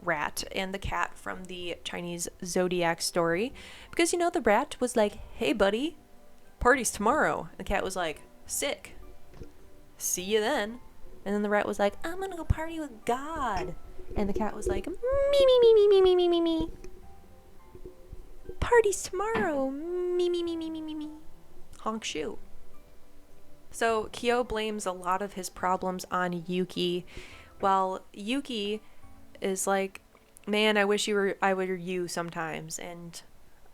rat and the cat from the Chinese zodiac story, because the rat was like, "Hey buddy, party's tomorrow." The cat was like, "Sick, see you then." And then the rat was like, "I'm gonna go party with God." And the cat was like, "Me, me, me, me, me, me, me, me, me. Party's tomorrow. Me, me, me, me, me, me, me. Honk shoe." So Kyo blames a lot of his problems on Yuki, while Yuki is like, "Man, I wish I were you sometimes." And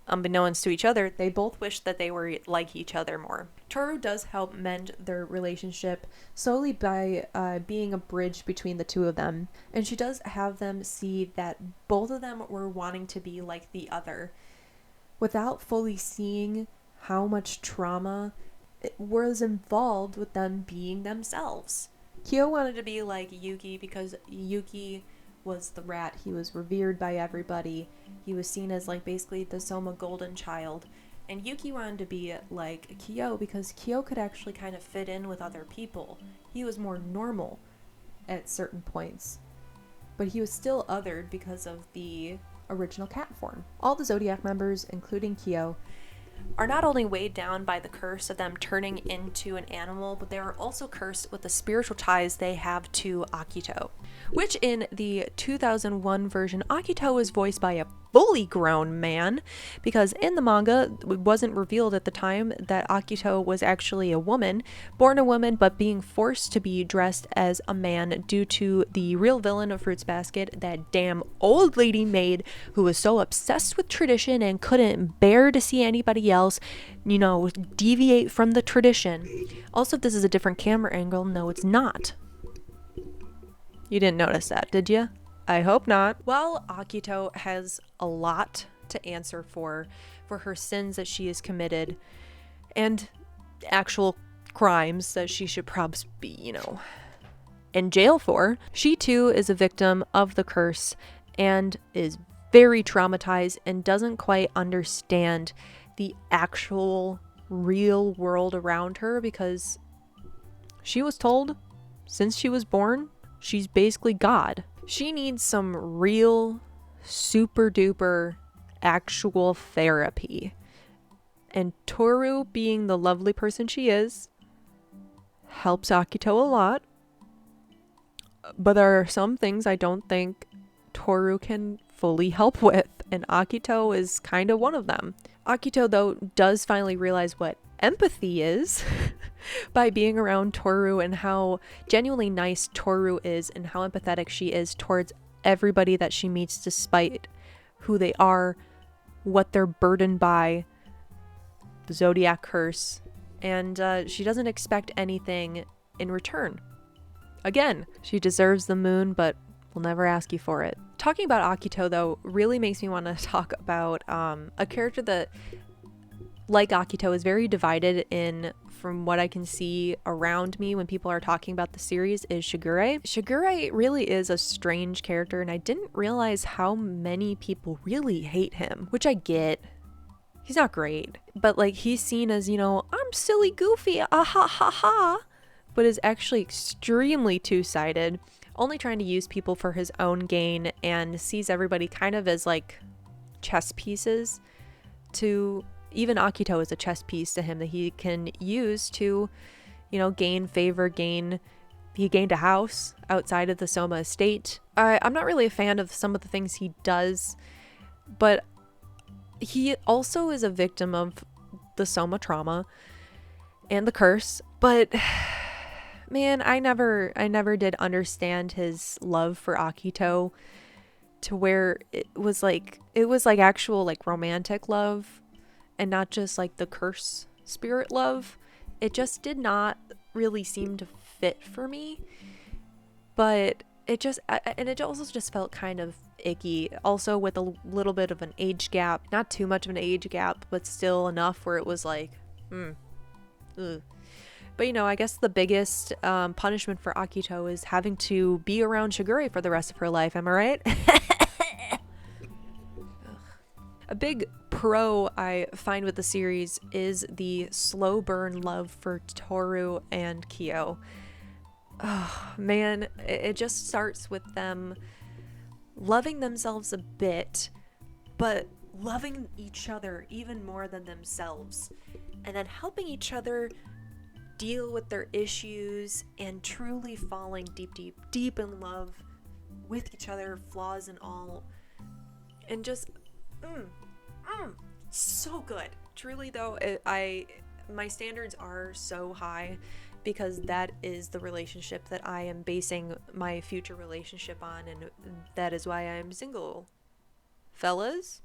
unbeknownst to each other, they both wish that they were like each other more. Toru does help mend their relationship solely by being a bridge between the two of them, and she does have them see that both of them were wanting to be like the other, without fully seeing how much trauma was involved with them being themselves. Kyo wanted to be like Yuki because Yuki was the rat. He was revered by everybody. He was seen as like basically the Soma golden child. And Yuki wanted to be like Kyo because Kyo could actually kind of fit in with other people. He was more normal at certain points, but he was still othered because of the original cat form. All the Zodiac members, including Kyo, are not only weighed down by the curse of them turning into an animal, but they are also cursed with the spiritual ties they have to Akito, which in the 2001 version, Akito is voiced by a fully grown man, because in the manga, it wasn't revealed at the time that Akito was actually a woman, born a woman, but being forced to be dressed as a man due to the real villain of Fruits Basket, that damn old lady maid who was so obsessed with tradition and couldn't bear to see anybody else, deviate from the tradition. Also, if this is a different camera angle, no, it's not. You didn't notice that, did you? I hope not. While Akito has a lot to answer for her sins that she has committed and actual crimes that she should probably be, in jail for, she too is a victim of the curse and is very traumatized and doesn't quite understand the actual real world around her, because she was told since she was born she's basically God. She needs some real super duper actual therapy. And Toru, being the lovely person she is, helps Akito a lot. But there are some things I don't think Toru can fully help with, and Akito is kind of one of them. Akito, though, does finally realize what empathy is by being around Toru, and how genuinely nice Toru is and how empathetic she is towards everybody that she meets, despite who they are, what they're burdened by, the Zodiac curse, and she doesn't expect anything in return. Again, she deserves the moon, but will never ask you for it. Talking about Akito, though, really makes me want to talk about a character that, like Akito, is very divided in, from what I can see around me when people are talking about the series, is Shigure. Shigure really is a strange character, and I didn't realize how many people really hate him, which I get. He's not great, but like, he's seen as, I'm silly goofy, ah ha ha ha, but is actually extremely two-sided, only trying to use people for his own gain, and sees everybody kind of as like chess pieces. To even Akito is a chess piece to him that he can use to, gain favor, he gained a house outside of the Soma estate. I'm not really a fan of some of the things he does, but he also is a victim of the Soma trauma and the curse, but man, I never did understand his love for Akito to where it was like actual like romantic love and not just like the curse spirit love. It just did not really seem to fit for me, but it also just felt kind of icky, also with a little bit of an age gap, not too much of an age gap, but still enough where it was like ugh. But I guess the biggest punishment for Akito is having to be around Shigure for the rest of her life. Am I right? A big pro I find with the series is the slow burn love for Toru and Kyo. Oh man, it just starts with them loving themselves a bit, but loving each other even more than themselves, and then helping each other deal with their issues and truly falling deep in love with each other, flaws and all, and just so good. Truly though, my standards are so high because that is the relationship that I am basing my future relationship on, and that is why I'm single, fellas.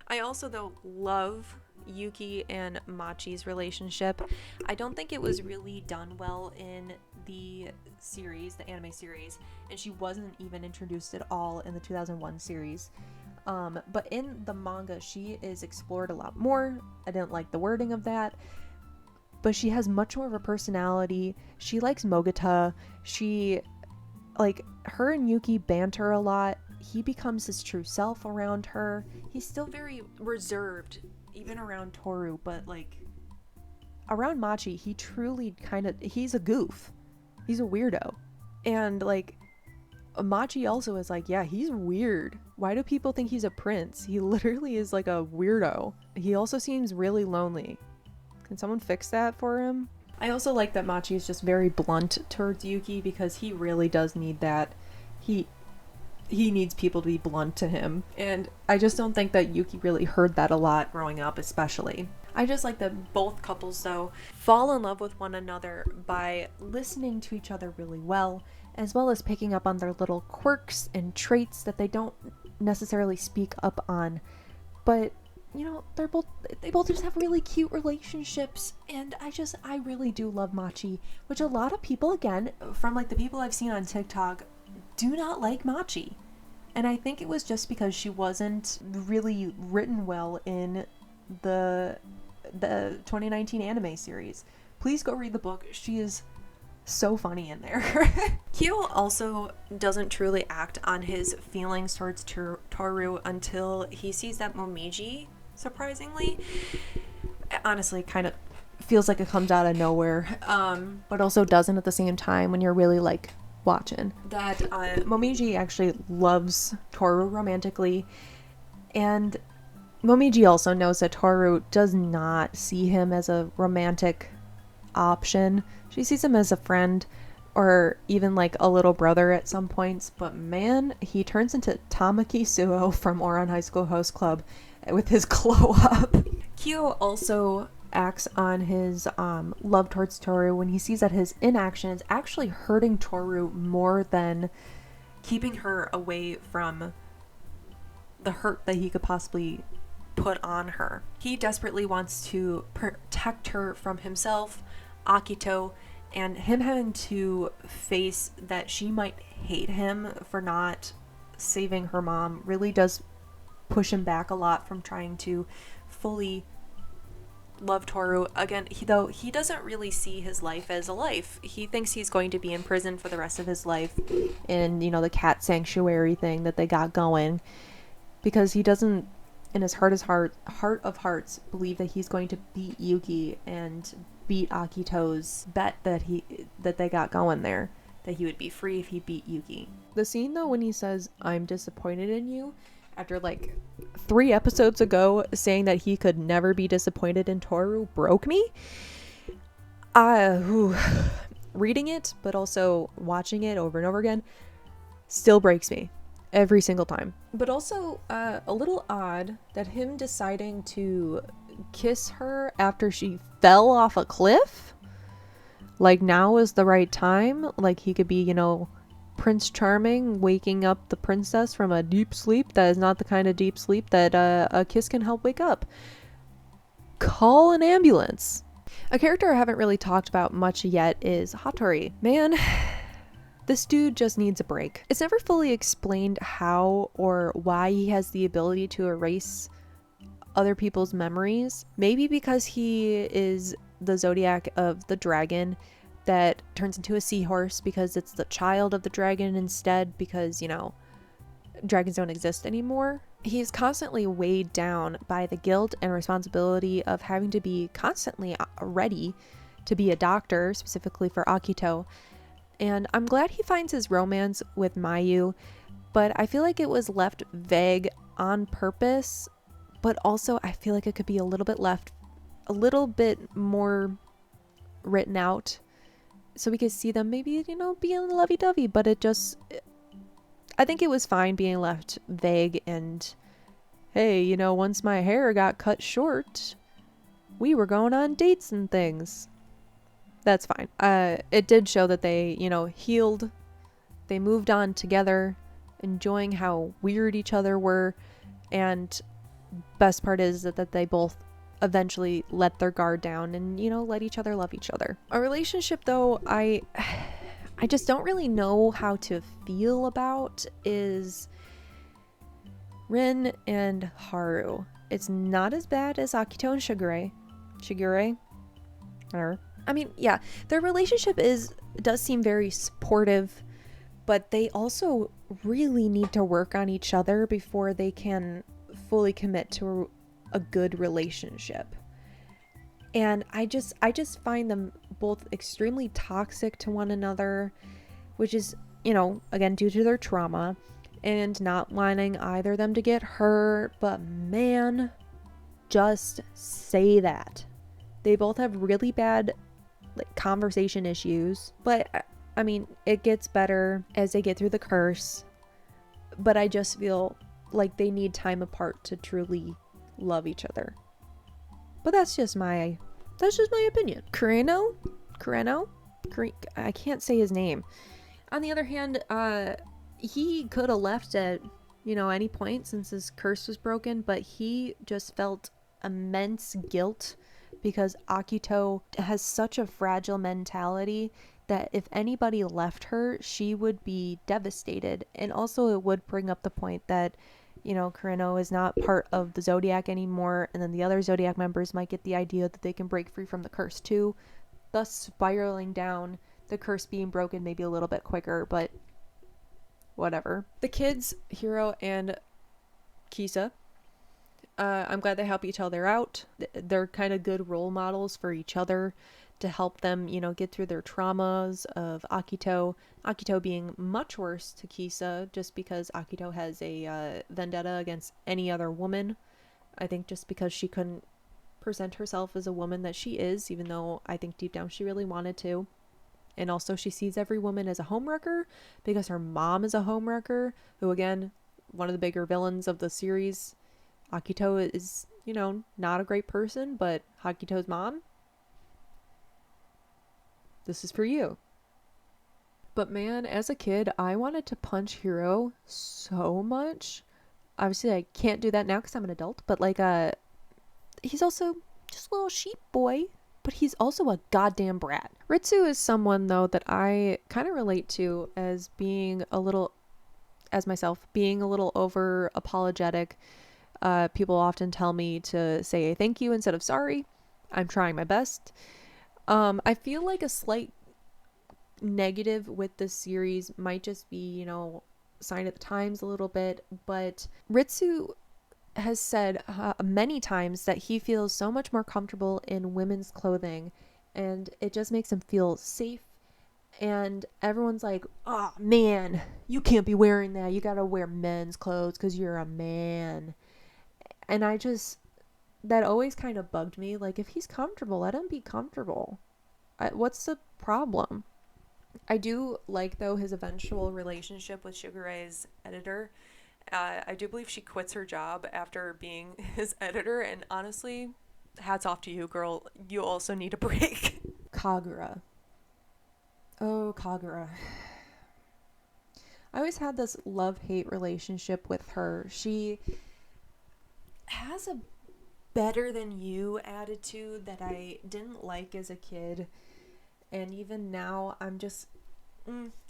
I also, though, love Yuki and Machi's relationship. I don't think it was really done well in the series, the anime series, and she wasn't even introduced at all in the 2001 series. But in the manga, she is explored a lot more. I didn't like the wording of that, but she has much more of a personality. She likes Mogata. Her and Yuki banter a lot. He becomes his true self around her. He's still very reserved, even around Toru, but around Machi, he truly he's a goof. He's a weirdo. And Machi also is yeah, he's weird. Why do people think he's a prince? He literally is a weirdo. He also seems really lonely. Can someone fix that for him? I also like that Machi is just very blunt towards Yuki because he really does need that. He needs people to be blunt to him. And I just don't think that Yuki really heard that a lot growing up, especially. I just like that both couples, though, fall in love with one another by listening to each other really well, as well as picking up on their little quirks and traits that they don't necessarily speak up on. But, they both just have really cute relationships, and I really do love Machi, which a lot of people, again, from the people I've seen on TikTok, do not like Machi. And I think it was just because she wasn't really written well in the 2019 anime series. Please go read the book. She is so funny in there. Kyo also doesn't truly act on his feelings towards Toru until he sees that Momiji, surprisingly. Honestly, kind of feels like it comes out of nowhere, but also doesn't at the same time when you're really watching. That Momiji actually loves Toru romantically, and Momiji also knows that Toru does not see him as a romantic option. She sees him as a friend or even a little brother at some points, but man, he turns into Tamaki Suo from Ouran High School Host Club with his glow up. Kyo also acts on his love towards Toru when he sees that his inaction is actually hurting Toru more than keeping her away from the hurt that he could possibly put on her. He desperately wants to protect her from himself, Akito, and him having to face that she might hate him for not saving her mom really does push him back a lot from trying to fully love Toru. Again, he doesn't really see his life as a life. He thinks he's going to be in prison for the rest of his life in, the cat sanctuary thing that they got going, because he doesn't, in his heart of hearts, believe that he's going to beat Yuki and beat Akito's bet that they got going there, that he would be free if he beat Yuki. The scene, though, when he says, "I'm disappointed in you," after 3 episodes ago saying that he could never be disappointed in Toru, broke me. Reading it, but also watching it over and over again, Still breaks me every single time. But also a little odd that him deciding to kiss her after she fell off a cliff, like now is the right time, like he could be, you know, Prince Charming waking up the princess from a deep sleep that is not the kind of deep sleep that a kiss can help wake up. Call an ambulance. A character I haven't really talked about much yet is Hattori. Man, this dude just needs a break. It's never fully explained how or why he has the ability to erase other people's memories. Maybe because he is the zodiac of the dragon that turns into a seahorse because it's the child of the dragon instead, because, you know, dragons don't exist anymore. He's constantly weighed down by the guilt and responsibility of having to be constantly ready to be a doctor, specifically for Akito. And I'm glad he finds his romance with Mayu, but I feel like it was left vague on purpose, but also I feel like it could be a little bit more written out so we could see them maybe, you know, being lovey-dovey, but I think it was fine being left vague and, hey, you know, once my hair got cut short, we were going on dates and things. That's fine. It did show that they, you know, healed, they moved on together, enjoying how weird each other were, and best part is that they both eventually let their guard down and, you know, let each other love each other. A relationship, though, I just don't really know how to feel about is Rin and Haru. It's not as bad as Akito and Shigure. Whatever. I mean, yeah, their relationship does seem very supportive, but they also really need to work on each other before they can fully commit to a good relationship. And I just find them both extremely toxic to one another, which is, you know, again, due to their trauma and not wanting either of them to get hurt. But man, just say that. They both have really bad, like, conversation issues. But I mean, it gets better as they get through the curse. But I just feel like they need time apart to truly love each other. But that's just my opinion. Kureno, I can't say his name. On the other hand, he could have left at, you know, any point since his curse was broken, but he just felt immense guilt because Akito has such a fragile mentality that if anybody left her, she would be devastated. And also it would bring up the point that, you know, Kureno is not part of the Zodiac anymore, and then the other Zodiac members might get the idea that they can break free from the curse too, thus spiraling down, the curse being broken maybe a little bit quicker, but whatever. The kids, Hiro and Kisa, I'm glad they help each other out. They're kind of good role models for each other to help them, you know, get through their traumas of Akito. Akito being much worse to Kisa just because Akito has a vendetta against any other woman. I think just because she couldn't present herself as a woman that she is, even though I think deep down she really wanted to. And also she sees every woman as a homewrecker because her mom is a homewrecker, who, again, one of the bigger villains of the series. Akito is, you know, not a great person, but Akito's mom, this is for you. But man, as a kid, I wanted to punch Hiro so much. Obviously, I can't do that now because I'm an adult, but like, he's also just a little sheep boy, but he's also a goddamn brat. Ritsu is someone, though, that I kind of relate to as being a little, as myself, being a little over apologetic. People often tell me to say thank you instead of sorry. I'm trying my best. I feel like a slight negative with this series might just be, you know, sign of the times a little bit, but Ritsu has said many times that he feels so much more comfortable in women's clothing, and it just makes him feel safe. And everyone's like, oh man, you can't be wearing that, you gotta wear men's clothes because you're a man. And that always kind of bugged me. Like, if he's comfortable, let him be comfortable. What's the problem? I do like, though, his eventual relationship with Sugar Ray's editor. I do believe she quits her job after being his editor, and honestly, hats off to you, girl. You also need a break. Kagura. Oh, Kagura. I always had this love-hate relationship with her. She has a better than you attitude that I didn't like as a kid. And even now, I'm just...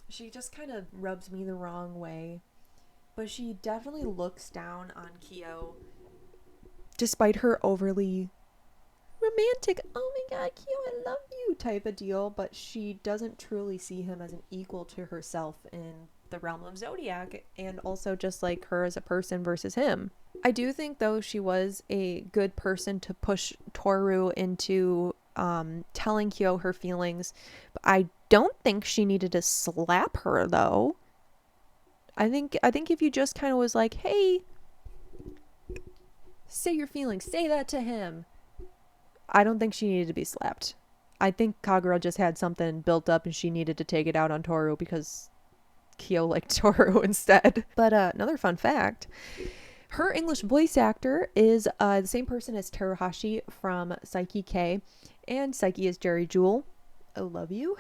she just kind of rubs me the wrong way. But she definitely looks down on Kyo. Despite her overly romantic, oh my god, Kyo, I love you type of deal. But she doesn't truly see him as an equal to herself in the realm of Zodiac. And also just like her as a person versus him. I do think, though, she was a good person to push Toru into telling Kyo her feelings. But I don't think she needed to slap her, though. I think if you just kind of was like, hey, say your feelings, say that to him. I don't think she needed to be slapped. I think Kagura just had something built up and she needed to take it out on Toru because Kyo liked Toru instead. But another fun fact, her English voice actor is the same person as Teruhashi from Saiki K, and Saiki is Jerry Jewell. I love you.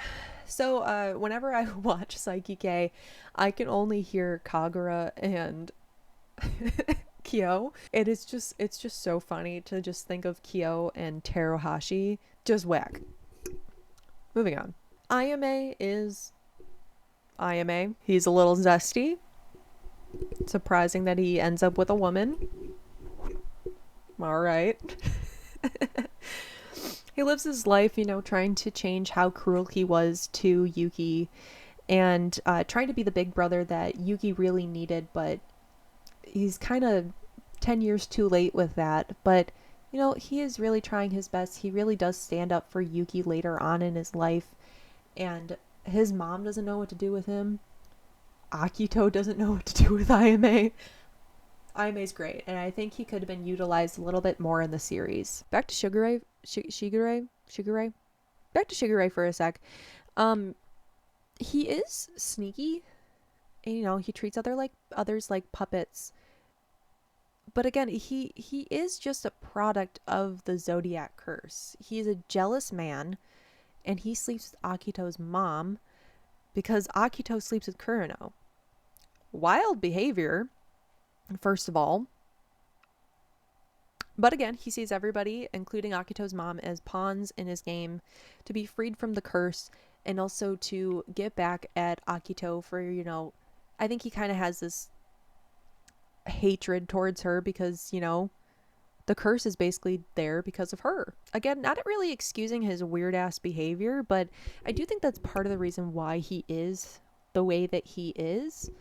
So whenever I watch Saiki K, I can only hear Kagura and Kyo. It's just so funny to just think of Kyo and Teruhashi. Just whack. Moving on. Ayame is Ayame. He's a little zesty. Surprising that he ends up with a woman. All right. He lives his life, trying to change how cruel he was to Yuki and trying to be the big brother that Yuki really needed, but he's kind of 10 years too late with that. But, he is really trying his best. He really does stand up for Yuki later on in his life, and his mom doesn't know what to do with him. Akito doesn't know what to do with Ayame. Ayame's great, and I think he could have been utilized a little bit more in the series. Back to Shigure. Back to Shigure for a sec. He is sneaky, and he treats others like puppets. But again, he is just a product of the Zodiac curse. He's a jealous man, and he sleeps with Akito's mom because Akito sleeps with Kureno. Wild behavior, first of all. But again, he sees everybody, including Akito's mom, as pawns in his game to be freed from the curse and also to get back at Akito for, I think he kind of has this hatred towards her because, the curse is basically there because of her. Again, not really excusing his weird ass behavior, but I do think that's part of the reason why he is the way that he is.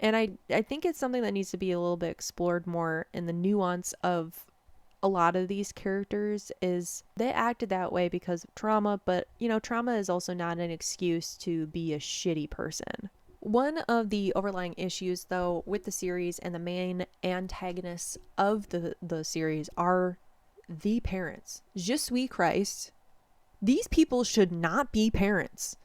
And I think it's something that needs to be a little bit explored more in the nuance of a lot of these characters is they acted that way because of trauma, but, trauma is also not an excuse to be a shitty person. One of the overlying issues, though, with the series and the main antagonists of the series are the parents. Je suis Christ. These people should not be parents.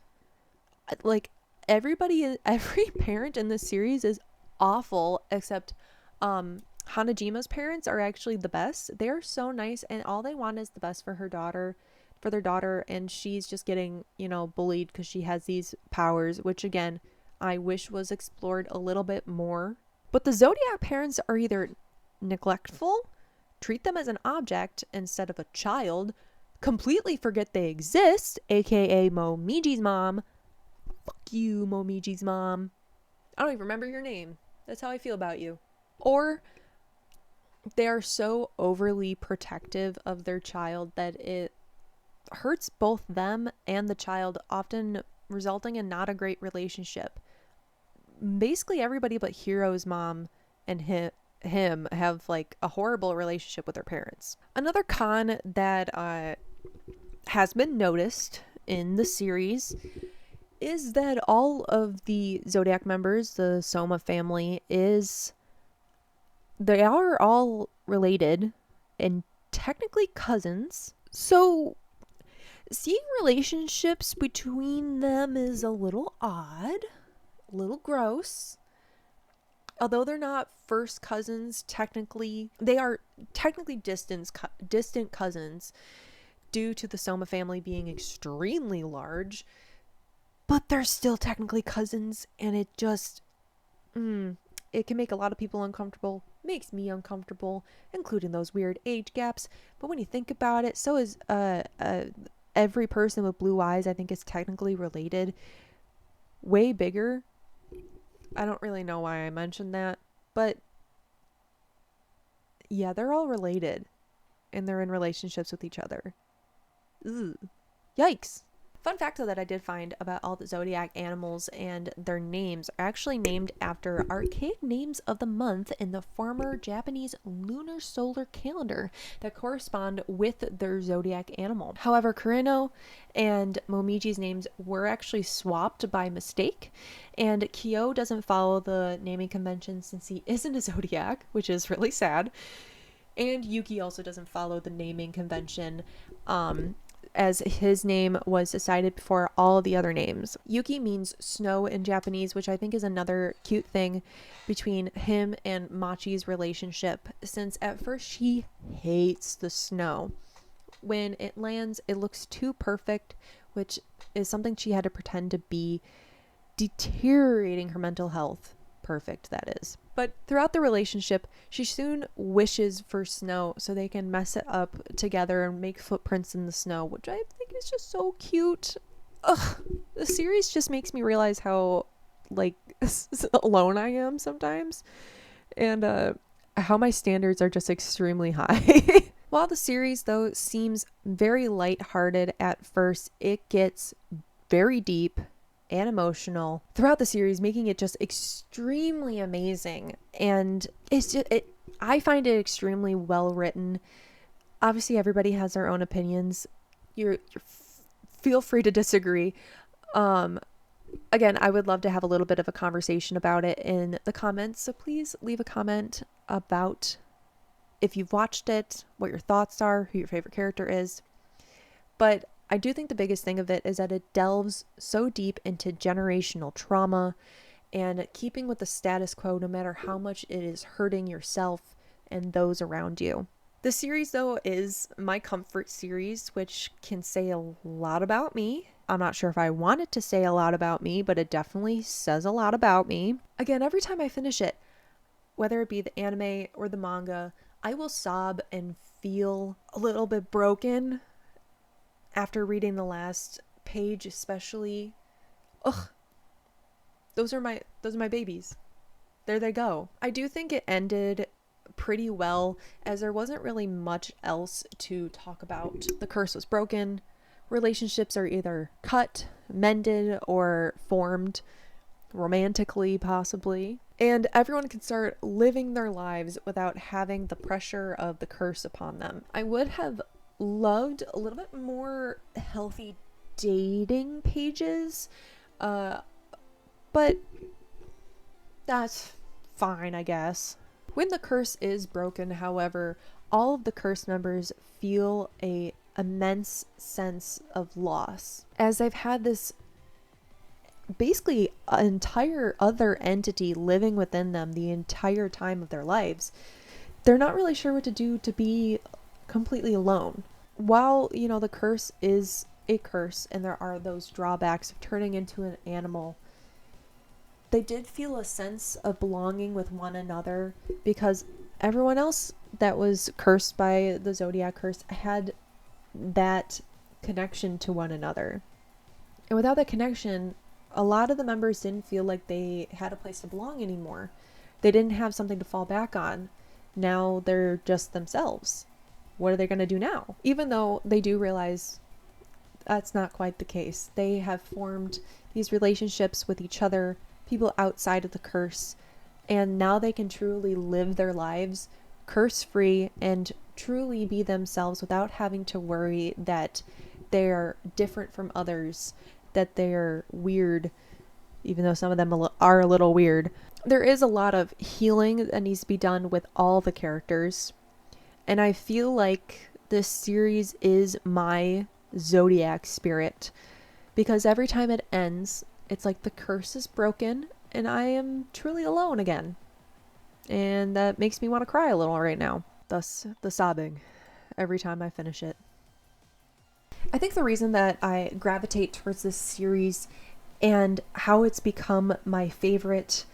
Like, every parent in this series is awful, except Hanajima's parents are actually the best. They're so nice, and all they want is the best for their daughter, and she's just getting, bullied because she has these powers, which again, I wish was explored a little bit more. But the Zodiac parents are either neglectful, treat them as an object instead of a child, completely forget they exist, aka Momiji's mom. Fuck you, Momiji's mom. I don't even remember your name. That's how I feel about you. Or they are so overly protective of their child that it hurts both them and the child, often resulting in not a great relationship. Basically everybody but Hiro's mom and him have like a horrible relationship with their parents. Another con that has been noticed in the series is that all of the Zodiac members, the Soma family, they are all related and technically cousins. So seeing relationships between them is a little odd, a little gross. Although they're not first cousins, technically, they are technically distant cousins due to the Soma family being extremely large, but they're still technically cousins, and it just, it can make a lot of people uncomfortable, makes me uncomfortable, including those weird age gaps. But when you think about it, so is every person with blue eyes, I think, is technically related, way bigger. I don't really know why I mentioned that, but yeah, they're all related and they're in relationships with each other. Ugh. Yikes. Fun fact though that I did find about all the zodiac animals and their names are actually named after archaic names of the month in the former Japanese lunar solar calendar that correspond with their zodiac animal. However, Kurino and Momiji's names were actually swapped by mistake, and Kyo doesn't follow the naming convention since he isn't a zodiac, which is really sad. And Yuki also doesn't follow the naming convention, as his name was decided before all the other names. Yuki means snow in Japanese, which I think is another cute thing between him and Machi's relationship, since at first she hates the snow. When it lands, it looks too perfect, which is something she had to pretend to be, deteriorating her mental health. Perfect, that is. But throughout the relationship, she soon wishes for snow so they can mess it up together and make footprints in the snow, which I think is just so cute. Ugh, the series just makes me realize how, like, alone I am sometimes, and how my standards are just extremely high. While the series, though, seems very lighthearted at first, it gets very deep and emotional throughout the series, making it just extremely amazing. And it's just, I find it extremely well written. Obviously, everybody has their own opinions. You're feel free to disagree. Again, I would love to have a little bit of a conversation about it in the comments. So please leave a comment about if you've watched it, what your thoughts are, who your favorite character is. But I do think the biggest thing of it is that it delves so deep into generational trauma and keeping with the status quo, no matter how much it is hurting yourself and those around you. The series, though, is my comfort series, which can say a lot about me. I'm not sure if I want it to say a lot about me, but it definitely says a lot about me. Again, every time I finish it, whether it be the anime or the manga, I will sob and feel a little bit broken after reading the last page, especially. Ugh. Those are my babies. There they go. I do think it ended pretty well, as there wasn't really much else to talk about. The curse was broken. Relationships are either cut, mended, or formed romantically, possibly. And everyone can start living their lives without having the pressure of the curse upon them. I would have loved a little bit more healthy dating pages, but that's fine, I guess. When the curse is broken, however, all of the curse members feel a immense sense of loss, as they've had this basically an entire other entity living within them the entire time of their lives. They're not really sure what to do to be completely alone. While, you know, the curse is a curse and there are those drawbacks of turning into an animal, they did feel a sense of belonging with one another, because everyone else that was cursed by the zodiac curse had that connection to one another. And without that connection, a lot of the members didn't feel like they had a place to belong anymore. They didn't have something to fall back on. Now they're just themselves. What are they going to do now? Even though they do realize that's not quite the case. They have formed these relationships with each other, people outside of the curse, and now they can truly live their lives curse-free and truly be themselves without having to worry that they're different from others, that they're weird, even though some of them are a little weird. There is a lot of healing that needs to be done with all the characters, and I feel like this series is my zodiac spirit, because every time it ends, it's like the curse is broken and I am truly alone again. And that makes me want to cry a little right now. Thus, the sobbing every time I finish it. I think the reason that I gravitate towards this series and how it's become my favorite,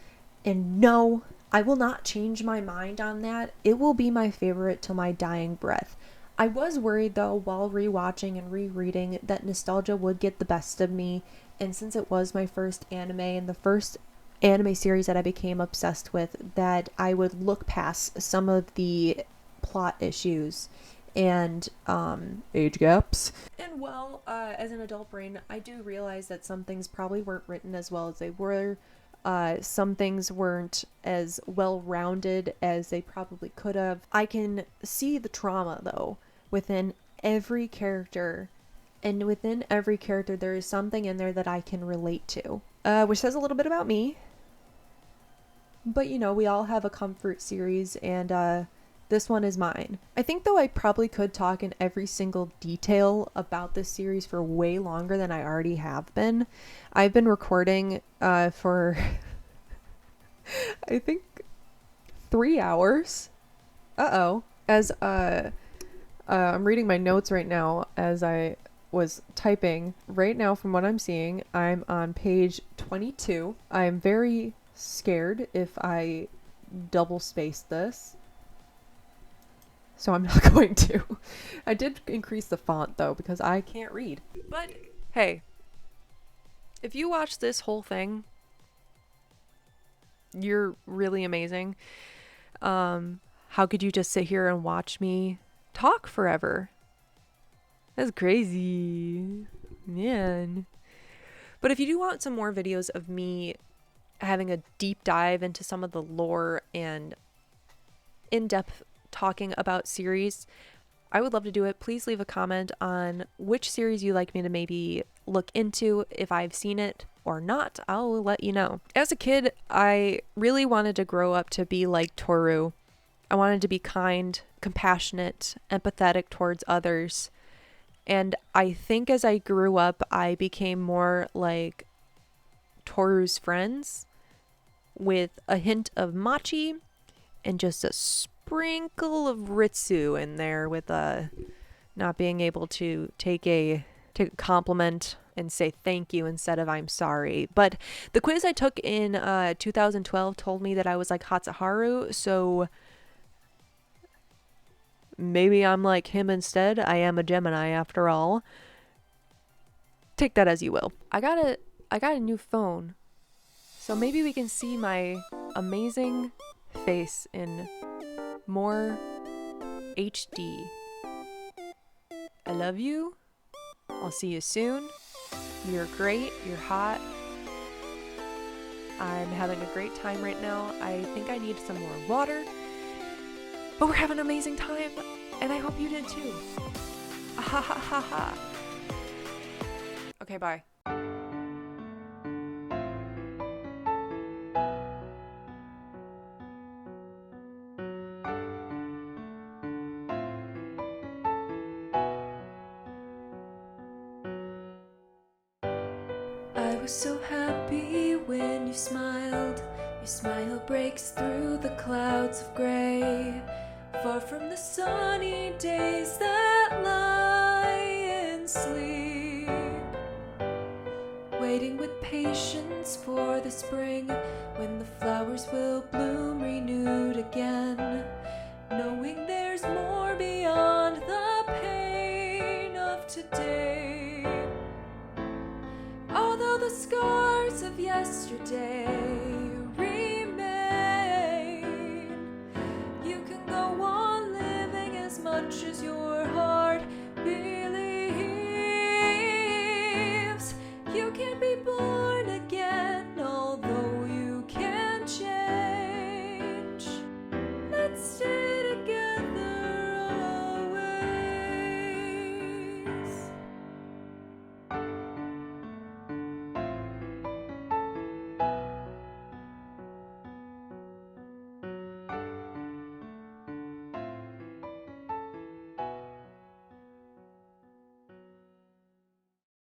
and no, I will not change my mind on that. It will be my favorite till my dying breath. I was worried though while rewatching and rereading that nostalgia would get the best of me, and since it was my first anime and the first anime series that I became obsessed with, that I would look past some of the plot issues and age gaps. And well, as an adult brain, I do realize that some things probably weren't written as well as they were. Some things weren't as well-rounded as they probably could have. I can see the trauma though within every character, and within every character there is something in there that I can relate to, which says a little bit about me. But you know, we all have a comfort series, and this one is mine. I think though I probably could talk in every single detail about this series for way longer than I already have been. I've been recording for I think 3 hours. As I'm reading my notes right now as I was typing. Right now, from what I'm seeing, I'm on page 22. I'm very scared if I double space this, so I'm not going to. I did increase the font though because I can't read. But hey, if you watch this whole thing, you're really amazing. How could you just sit here and watch me talk forever? That's crazy, man. But if you do want some more videos of me having a deep dive into some of the lore and in-depth talking about series, I would love to do it. Please leave a comment on which series you'd like me to maybe look into. If I've seen it or not, I'll let you know. As a kid, I really wanted to grow up to be like Toru. I wanted to be kind, compassionate, empathetic towards others. And I think as I grew up, I became more like Toru's friends, with a hint of Machi and just a sprinkle of Ritsu in there, with not being able to take a compliment and say thank you instead of I'm sorry. But the quiz I took in 2012 told me that I was like Hatsuharu, so maybe I'm like him instead. I am a Gemini after all. Take that as you will. I got a new phone, so maybe we can see my amazing face in more HD. I love you. I'll see you soon. You're great. You're hot. I'm having a great time right now. I think I need some more water. But we're having an amazing time, and I hope you did too. Ha ha ha ha. Okay, bye. I was so happy when you smiled. Your smile breaks through the clouds of gray, far from the sunny days that lie in sleep. Waiting with patience for the spring, when the flowers will bloom renewed again, knowing there's more beyond the pain of today. Although the scars of yesterday